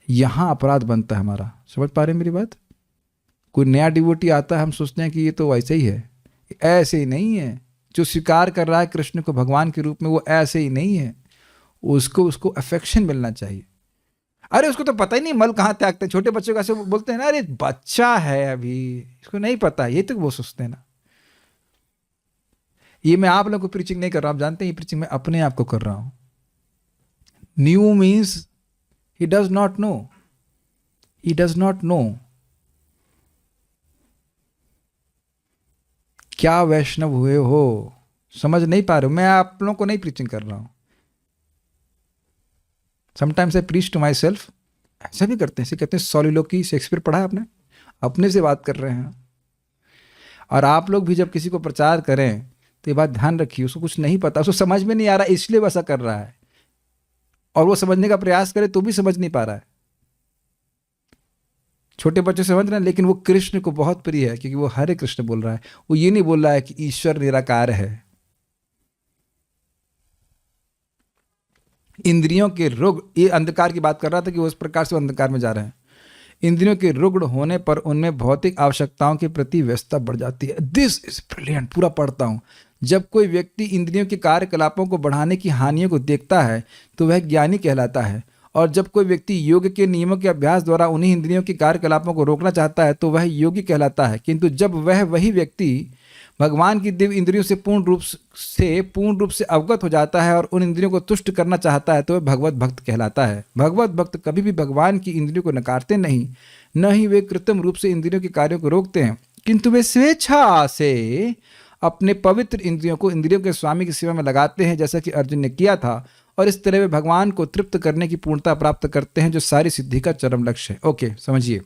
यहां अपराध बनता है हमारा। समझ पा रहे हैं मेरी बात? कोई नया डिवोटी आता है, हम सोचते हैं कि ये तो वैसे ही है। ऐसे ही नहीं है। जो स्वीकार कर रहा है कृष्ण को भगवान के रूप में, वो ऐसे ही नहीं है। उसको अफेक्शन मिलना चाहिए। अरे उसको तो पता ही नहीं मल कहाँ त्यागते हैं। छोटे बच्चों को ऐसे बोलते हैं ना, अरे बच्चा है अभी, इसको नहीं पता, ये तो वो सोचते हैं ना। ये मैं आप लोगों को प्रीचिंग नहीं कर रहा हूं, आप जानते हैं ये प्रीचिंग मैं अपने आप को कर रहा हूं। New means he does not know, he does not know. क्या वैष्णव हुए हो, समझ नहीं पा रहे हो। मैं आप लोगों को नहीं प्रीचिंग कर रहा हूं। Sometimes I preach to my self. ऐसा भी करते हैं, इसे कहते हैं सॉलिलोकी। शेक्सपियर पढ़ा है आपने? अपने से बात कर रहे हैं। और आप लोग भी जब किसी को प्रचार करें तो ये बात ध्यान रखिए, उसको कुछ नहीं पता, उसको समझ में नहीं आ रहा, इसलिए वैसा कर रहा है। और वो समझने का प्रयास करे तो भी समझ नहीं पा रहा है। छोटे बच्चे समझ रहे हैं, लेकिन वो कृष्ण को बहुत प्रिय है, क्योंकि वो हरे कृष्ण बोल रहा है। वो ये नहीं बोल रहा है कि ईश्वर निराकार है। इंद्रियों के रुग्ण, ये अंधकार की बात कर रहा था कि वो उस प्रकार से अंधकार में जा रहे हैं। इंद्रियों के रुग्ण होने पर उनमें भौतिक आवश्यकताओं के प्रति व्यस्तता बढ़ जाती है। This is brilliant. पूरा पढ़ता हूं। जब कोई व्यक्ति इंद्रियों के कार्यकलापों को बढ़ाने की हानियों को देखता है तो वह ज्ञानी कहलाता है, और जब कोई व्यक्ति योग के नियमों के अभ्यास द्वारा उन्हीं इंद्रियों के कार्यकलापों को रोकना चाहता है तो वह योगी कहलाता है। किंतु जब वही व्यक्ति भगवान की दिव्य इंद्रियों से पूर्ण रूप से अवगत हो जाता है और उन इंद्रियों को तुष्ट करना चाहता है तो वह भगवत भक्त कहलाता है। भगवत भक्त कभी भी भगवान की इंद्रियों को नकारते नहीं, न ही वे कृत्रिम रूप से इंद्रियों के कार्यों को रोकते हैं, किंतु वे स्वेच्छा से अपने पवित्र इंद्रियों को इंद्रियों के स्वामी की सेवा में लगाते हैं, जैसा कि अर्जुन ने किया था, और इस तरह वे भगवान को तृप्त करने की पूर्णता प्राप्त करते हैं, जो सारी सिद्धि का चरम लक्ष्य है। ओके, समझिए।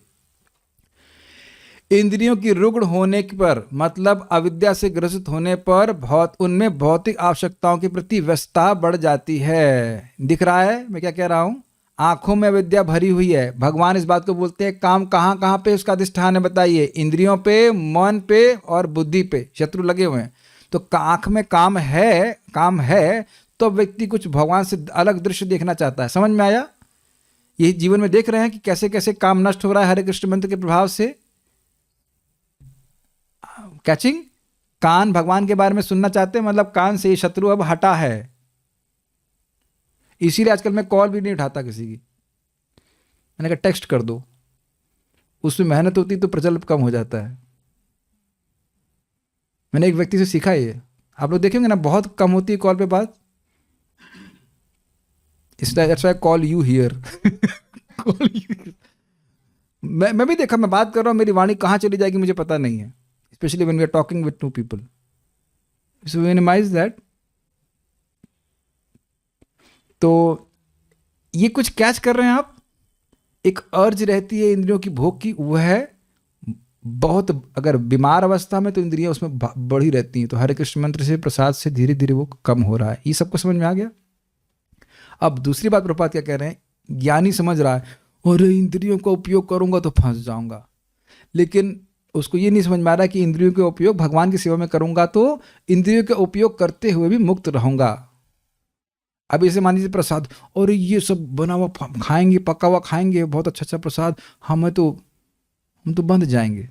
इंद्रियों की रुग्ण होने पर मतलब अविद्या से ग्रसित होने पर उनमें भौतिक आवश्यकताओं के प्रति व्यस्तता बढ़ जाती है। दिख रहा है मैं क्या कह रहा हूं? आंखों में अविद्या भरी हुई है। भगवान इस बात को बोलते हैं, काम कहाँ कहाँ पे उसका अधिष्ठान है बताइए? इंद्रियों पे, मन पे और बुद्धि पे शत्रु लगे हुए हैं। तो आंख में काम है तो व्यक्ति कुछ भगवान से अलग दृश्य देखना चाहता है। समझ में आया? ये जीवन में देख रहे हैं कि कैसे कैसे काम नष्ट हो रहा है हरे कृष्ण मंत्र के प्रभाव से। कैचिंग? कान भगवान के बारे में सुनना चाहते हैं, मतलब कान से शत्रु अब हटा है। इसीलिए आजकल मैं कॉल भी नहीं उठाता किसी की। मैंने कहा टेक्स्ट कर दो, उसमें मेहनत होती तो प्रचलन कम हो जाता है। मैंने एक व्यक्ति से सीखा ये, आप लोग देखेंगे ना बहुत कम होती है कॉल पे बात। That's why I call you here. मैं भी देखा, मैं बात कर रहा हूं, मेरी वाणी कहां चली जाएगी मुझे पता नहीं है, specially when we are talking with two people. So minimize that. तो ये कुछ कैच कर रहे हैं आप? एक अर्ज रहती है इंद्रियों की भोग की, वह बहुत, अगर बीमार अवस्था में तो इंद्रियां उसमें बढ़ी रहती हैं। तो हरे कृष्ण मंत्र से, प्रसाद से धीरे धीरे वो कम हो रहा है। ये सबको समझ में आ गया? अब दूसरी बात प्रभुपाद क्या कह रहे हैं? ज्ञानी समझ रहा है और इंद्रियों का उपयोग करूंगा तो फंस जाऊंगा, लेकिन उसको ये नहीं समझ में आ रहा कि इंद्रियों का उपयोग भगवान की सेवा में करूंगा तो इंद्रियों का उपयोग करते हुए भी मुक्त रहूंगा। अब इसे मान लीजिए प्रसाद, और ये सब बना हुआ खाएंगे, पका हुआ खाएंगे, बहुत अच्छा अच्छा प्रसाद, हम तो बंध जाएंगे।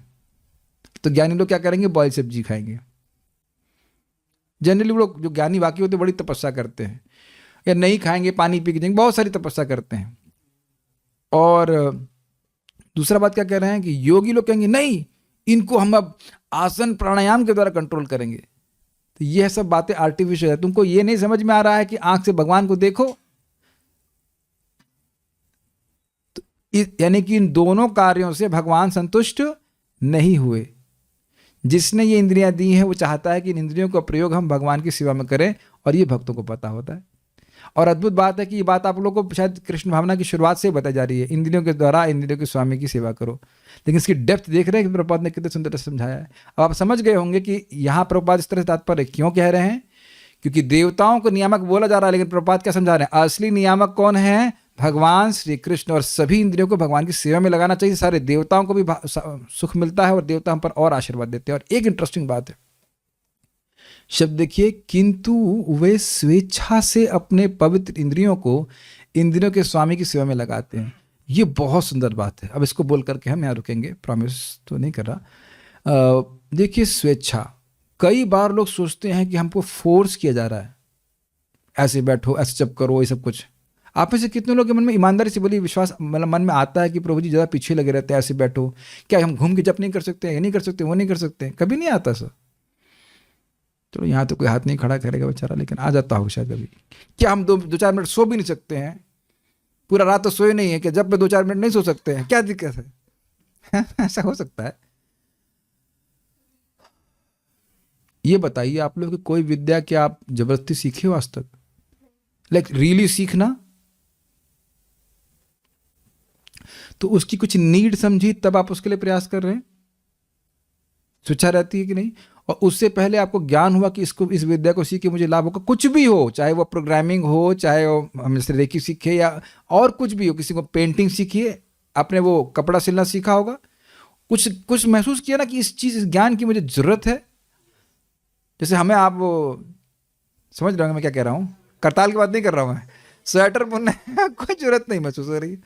तो ज्ञानी लोग क्या करेंगे? बॉयल सब्जी खाएंगे। जनरली लोग जो ज्ञानी वाकई होते बड़ी तपस्या करते हैं, या नहीं खाएंगे, पानी पी के जाएंगे, बहुत सारी तपस्या करते हैं। और दूसरा बात क्या कह रहे हैं कि योगी लोग कहेंगे नहीं, इनको हम अब आसन प्राणायाम के द्वारा कंट्रोल करेंगे। तो यह सब बातें आर्टिफिशियल है। तुमको ये नहीं समझ में आ रहा है कि आंख से भगवान को देखो। तो यानी कि इन दोनों कार्यों से भगवान संतुष्ट नहीं हुए। जिसने ये इंद्रियां दी हैं वो चाहता है कि इन इंद्रियों का प्रयोग हम भगवान की सेवा में करें, और ये भक्तों को पता होता है। और अद्भुत बात है कि ये बात आप लोगों को शायद कृष्ण भावना की शुरुआत से बताई जा रही है, इंद्रियों के द्वारा इंद्रियों के स्वामी की सेवा करो। लेकिन इसकी डेप्थ देख रहे हैं कि प्रभुपाद ने कितने सुंदर से समझाया है। अब आप समझ गए होंगे कि यहाँ प्रभुपाद इस तरह से तात्पर्य क्यों कह रहे हैं, क्योंकि देवताओं को नियामक बोला जा रहा है, लेकिन प्रभुपाद क्या समझा रहे हैं? असली नियामक कौन है? भगवान श्री कृष्ण। और सभी इंद्रियों को भगवान की सेवा में लगाना चाहिए। सारे देवताओं को भी सुख मिलता है और देवता हम पर और आशीर्वाद देते हैं। और एक इंटरेस्टिंग बात है, शब्द देखिए, किंतु वे स्वेच्छा से अपने पवित्र इंद्रियों को इंद्रियों के स्वामी की सेवा में लगाते हैं। ये बहुत सुंदर बात है। अब इसको बोल करके हम यहाँ रुकेंगे, प्रॉमिस तो नहीं कर रहा। देखिए, स्वेच्छा, कई बार लोग सोचते हैं कि हमको फोर्स किया जा रहा है, ऐसे बैठो, ऐसे जब करो, ये सब कुछ। आप में से कितने लोग के मन में ईमानदारी से बोलिए, विश्वास मतलब मन में आता है कि प्रभु जी ज़्यादा पीछे लगे रहते हैं, ऐसे बैठो, क्या हम घूम के जप नहीं कर सकते, ये नहीं कर सकते, वो नहीं कर सकते? कभी नहीं आता सर। चलो यहाँ तो कोई हाथ नहीं खड़ा करेगा बेचारा, लेकिन आ जाता होगा शायद कभी। क्या हम दो 4 मिनट सो भी नहीं सकते हैं? पूरा रात तो सोए नहीं है क्या? जब पे 2-4 मिनट नहीं सो सकते हैं, क्या दिक्कत है? ऐसा हो सकता है? ये बताइए आप लोग कि कोई विद्या क्या आप जबरदस्ती सीखे हो आज तक? लाइक रियली सीखना, तो उसकी कुछ नीड समझी तब आप उसके लिए प्रयास कर रहे हैं। स्वेच्छा रहती है कि नहीं? और उससे पहले आपको ज्ञान हुआ कि इसको, इस विद्या को सीख के मुझे लाभ होगा। कुछ भी हो, चाहे वो प्रोग्रामिंग हो, चाहे वो हम जैसे रेकी सीखे या और कुछ भी हो, किसी को पेंटिंग सीखिए, आपने वो कपड़ा सिलना सीखा होगा, कुछ महसूस किया ना कि इस ज्ञान की मुझे ज़रूरत है। जैसे हमें, आप वो समझ रहे होंगे मैं क्या कह रहा हूँ, करताल की बात नहीं कर रहा हूँ मैं, स्वेटर बुनने कोई ज़रूरत नहीं महसूस हो रही,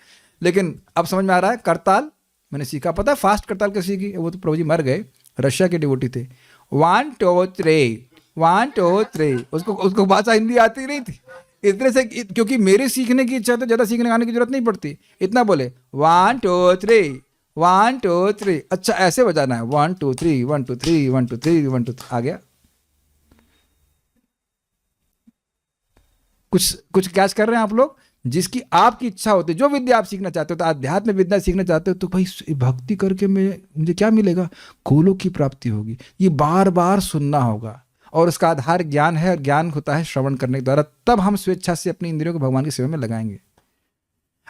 लेकिन अब समझ में आ रहा है। करताल मैंने सीखा, पता है फास्ट करताल कैसे सीखी? वो तो प्रभु जी मर गए, रशिया के डिवोटी थे। 1 2 3 1 2 3, उसको भाषा हिंदी आती नहीं थी, इतने से, क्योंकि मेरे सीखने की इच्छा है तो ज़्यादा सीखने आने की जरूरत नहीं पड़ती। इतना बोले 1 2 3 1 2 3, अच्छा ऐसे बजाना है 1 2 3 1 2 3 1 2 3 1 2 आ गया। कुछ कैच कर रहे हैं आप लोग? जिसकी आपकी इच्छा होती है, जो विद्या आप सीखना चाहते हो, तो आध्यात्म विद्या सीखना चाहते हो, तो भाई भक्ति करके मुझे क्या मिलेगा? गोलोक की प्राप्ति होगी। ये बार बार सुनना होगा और उसका आधार ज्ञान है, और ज्ञान होता है श्रवण करने के द्वारा। तब हम स्वेच्छा से अपनी इंद्रियों को भगवान की सेवा में लगाएंगे।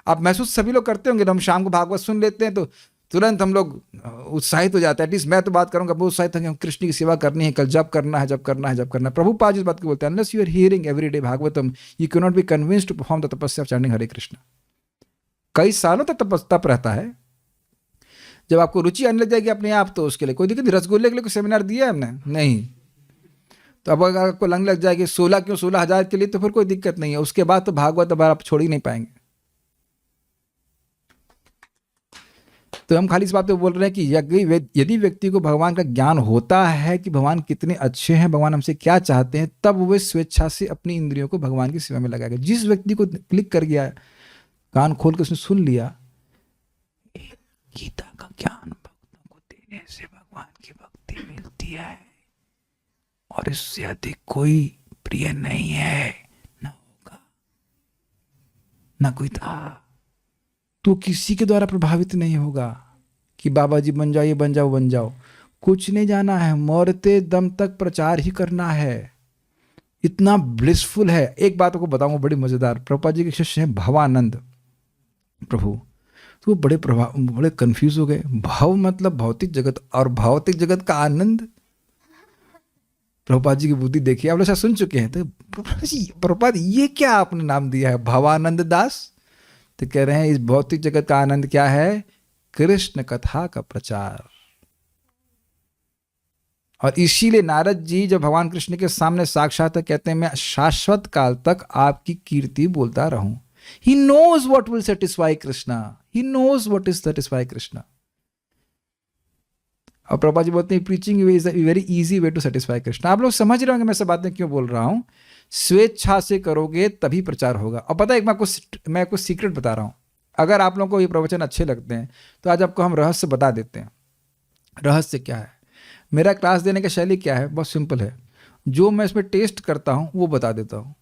आप महसूस सभी लोग करते होंगे, हम शाम को भागवत सुन लेते हैं तो तुरंत हम लोग उत्साहित हो जाते हैं। एटलीस्ट मैं तो बात करूंगा, बहुत उत्साहित है कि हम कृष्ण की सेवा करनी है, कल जब करना है, जब करना है, जब करना है। प्रभुपाद इस बात को बोलते हैं, unless you are hearing everyday Bhagavatam you can not be convinced to perform the tapasya of chanting Hare Krishna. कई सालों तक तप रहता है। जब आपको रुचि आने लग जाएगी अपने आप, तो उसके लिए कोई दिक्कत नहीं। रसगुल्ले के लिए कोई सेमिनार दिया है हमने? नहीं। तो अब अगर आपको लंग लग जाएगी 16 क्यों 16,000 के लिए, तो फिर कोई दिक्कत नहीं है। उसके बाद तो भागवत अब आप छोड़ ही नहीं पाएंगे। तो हम खाली इस बात पे बोल रहे हैं कि यदि व्यक्ति को भगवान का ज्ञान होता है कि भगवान कितने अच्छे हैं, भगवान हमसे क्या चाहते हैं, तब वो स्वेच्छा से अपनी इंद्रियों को भगवान की सेवा में लगाएगा। जिस व्यक्ति को क्लिक कर गया, कान खोल के उसने सुन लिया, गीता का ज्ञान भक्तों को देने से भगवान की भक्ति मिलती है और इससे अधिक कोई प्रिय नहीं है, ना होगा, ना कोई था। तो किसी के द्वारा प्रभावित नहीं होगा कि बाबा जी बन जाओ, ये बन जाओ, बन जाओ। कुछ नहीं जाना है, मरते दम तक प्रचार ही करना है। इतना ब्लिसफुल है। एक बात आपको बताऊंगा बड़ी मजेदार। प्रभुपाद जी के शिष्य हैं भवानंद प्रभु, तो वो बड़े कंफ्यूज हो गए। भव मतलब भौतिक जगत, और भौतिक जगत का आनंद। प्रभुपाद जी की बुद्धि देखिए, आप लोग शायद सुन चुके हैं। तो प्रभुपाद ये क्या आपने नाम दिया है भवानंद दास? तो कह रहे हैं इस भौतिक जगत का आनंद क्या है? कृष्ण कथा का प्रचार। और इसीलिए नारद जी जब भगवान कृष्ण के सामने साक्षात कहते हैं, मैं शाश्वत काल तक आपकी कीर्ति बोलता रहूं। He knows what will satisfy Krishna, he knows what is satisfy Krishna. और प्रभुपाद जी बोलते हैं preaching is a very easy way to satisfy Krishna. आप लोग समझ रहे होंगे मैं सब बातें क्यों बोल रहा हूं। स्वेच्छा से करोगे तभी प्रचार होगा। और पता है, मैं कुछ सीक्रेट बता रहा हूं। अगर आप लोगों को ये प्रवचन अच्छे लगते हैं तो आज आपको हम रहस्य बता देते हैं। रहस्य क्या है? मेरा क्लास देने का शैली क्या है? बहुत सिंपल है। जो मैं इसमें टेस्ट करता हूं वो बता देता हूं।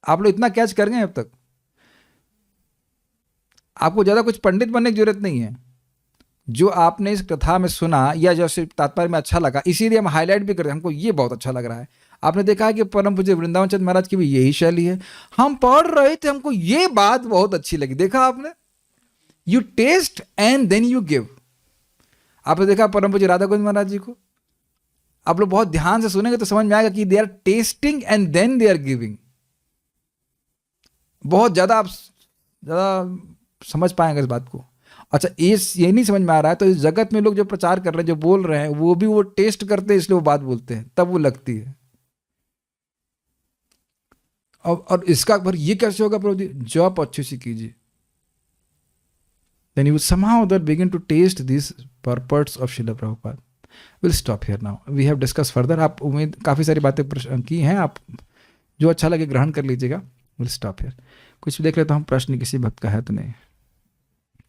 आप लोग इतना कैच कर गए अब तक। आपको ज़्यादा कुछ पंडित बनने की जरूरत नहीं है। जो आपने इस कथा में सुना या जैसे तात्पर्य में अच्छा लगा, इसीलिए हम हाईलाइट भी करते हैं, हमको ये बहुत अच्छा लग रहा है। आपने देखा है कि परम पूज्य वृंदावन चंद्र महाराज की भी यही शैली है। हम पढ़ रहे थे, हमको ये बात बहुत अच्छी लगी। देखा आपने? You taste and then you give. आपने देखा परम पूज्य राधा गोविंद महाराज जी को? आप लोग बहुत ध्यान से सुनेंगे तो समझ में आएगा कि they are tasting and then they are giving. बहुत ज्यादा आप समझ पाएंगे इस बात को। अच्छा, ये नहीं समझ में आ रहा है तो इस जगत में लोग जो प्रचार कर रहे हैं, जो बोल रहे हैं, वो भी वो टेस्ट करते हैं, इसलिए वो बात बोलते हैं, तब वो लगती है। और इसका पर ये कैसे होगा प्रभु जी? जॉब अच्छे से कीजिए, then you will somehow that begin to taste these purports of Srila Prabhupada. We'll stop here now. We have discussed further. आप उम्मीद काफ़ी सारी बातें की हैं, आप जो अच्छा लगे ग्रहण कर लीजिएगा। We'll stop here. कुछ देख लेता हूँ प्रश्न किसी भक्त का है तो नहीं।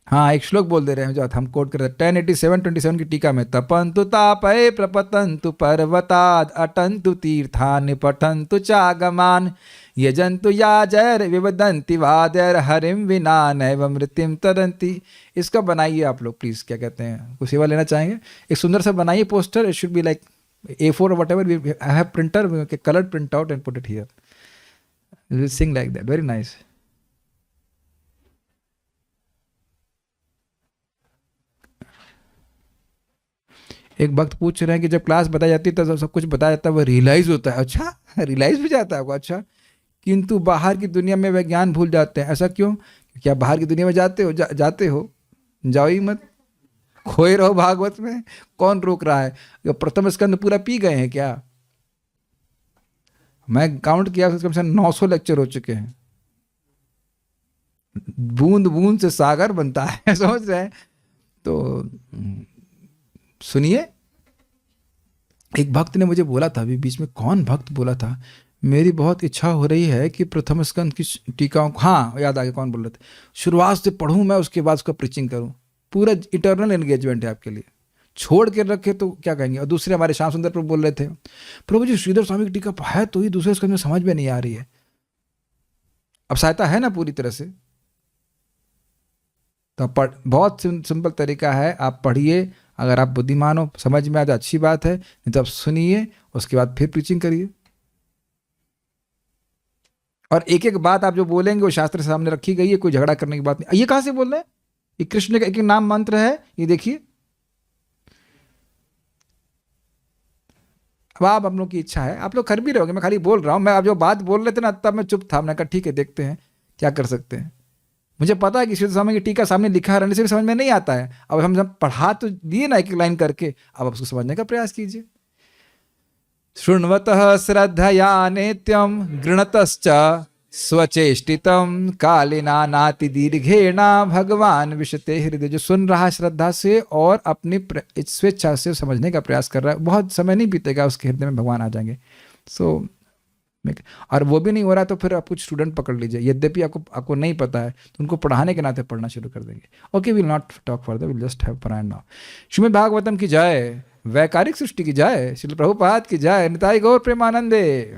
हाँ, एक श्लोक बोल दे रहे हैं जो हम कोट कर रहे हैं 1087-27 की टीका में। तपंतु तापये प्रपतंतु पर्वताद अटंतु तीर्थानि पठंतु चागमान यजंतु याजैर विवदंति वादैर हरिम विना नैव मृत्युम तरंती। इसका बनाइए आप लोग प्लीज। क्या कहते हैं, कुछ सेवा लेना चाहेंगे? एक सुंदर सा बनाइए poster. It should be like A4 or whatever. I have printer, colored print out and put it here. We will sing like that. Very nice. एक भक्त पूछ रहे हैं कि जब क्लास बताई जाती है तो सब कुछ बताया जाता है, वो रियलाइज होता है। अच्छा, रियलाइज भी जाता है आपको? अच्छा, किंतु बाहर की दुनिया में वह ज्ञान भूल जाते हैं। ऐसा क्यों? क्योंकि आप बाहर की दुनिया में जाते हो, जाओ ही मत, खोए रहो भागवत में। कौन रोक रहा है? प्रथम स्कंद पूरा पी गए हैं क्या? मैं काउंट किया, कम से कम 900 लेक्चर हो चुके हैं। बूंद बूंद से सागर बनता है, समझ रहे हैं? तो सुनिए, एक भक्त ने मुझे बोला था अभी बीच में, कौन भक्त बोला था, मेरी बहुत इच्छा हो रही है कि प्रथम स्कंद की टीकाओं को, हाँ याद आ गया कौन बोल रहे थे, शुरुआत से पढ़ूं मैं, उसके बाद उसका प्रीचिंग करूं। पूरा इटर्नल एंगेजमेंट है आपके लिए, छोड़ के रखे तो क्या कहेंगे। और दूसरे हमारे श्याम सुंदर प्रभु बोल रहे थे, प्रभु जी श्रीधर स्वामी की टीका है तो ही दूसरे स्कंद में समझ में नहीं आ रही है। अब सहायता है ना पूरी तरह से, तो बहुत सिंपल तरीका है, आप पढ़िए, अगर आप बुद्धिमान हो समझ में आ जाए अच्छी बात है, नहीं तो आप सुनिए, उसके बाद फिर प्रीचिंग करिए। और एक एक बात आप जो बोलेंगे वो शास्त्र के सामने रखी गई है, कोई झगड़ा करने की बात नहीं। ये कहाँ से बोल रहे हैं, ये कृष्ण का एक एक नाम मंत्र है, ये देखिए। अब आप लोग की इच्छा है, आप लोग कर भी रहोगे, मैं खाली बोल रहा हूँ। मैं आप जो बात बोल रहे थे ना तब मैं चुप था, मैंने कहा ठीक है देखते हैं क्या कर सकते हैं। मुझे पता है कि श्रीधर स्वामी की टीका सामने लिखा रहने से भी समझ में नहीं आता है। अब हम जब पढ़ा तो दिए ना एक एक लाइन करके, अब आप उसको समझने का प्रयास कीजिए। शृण्वतः श्रद्धया नित्यं गृणतश्च स्वचेष्टितं कालिना नाति दीर्घेणा भगवान विशते हृदय। जो सुन रहा है श्रद्धा से और अपनी स्वेच्छा से समझने का प्रयास कर रहा है, बहुत समय नहीं बीतेगा उसके हृदय में भगवान आ जाएंगे। सो और वो भी नहीं हो रहा तो फिर आप कुछ स्टूडेंट पकड़ लीजिए, यद्यपि आपको नहीं पता है तो उनको पढ़ाने के नाते पढ़ना शुरू कर देंगे। Okay, will not talk further, will just have पारायण नाउ। श्रीमद् भागवतम की जय, वैकारिक सृष्टि की जय, श्रील प्रभुपाद की जय, निताई गौर प्रेमानंदे।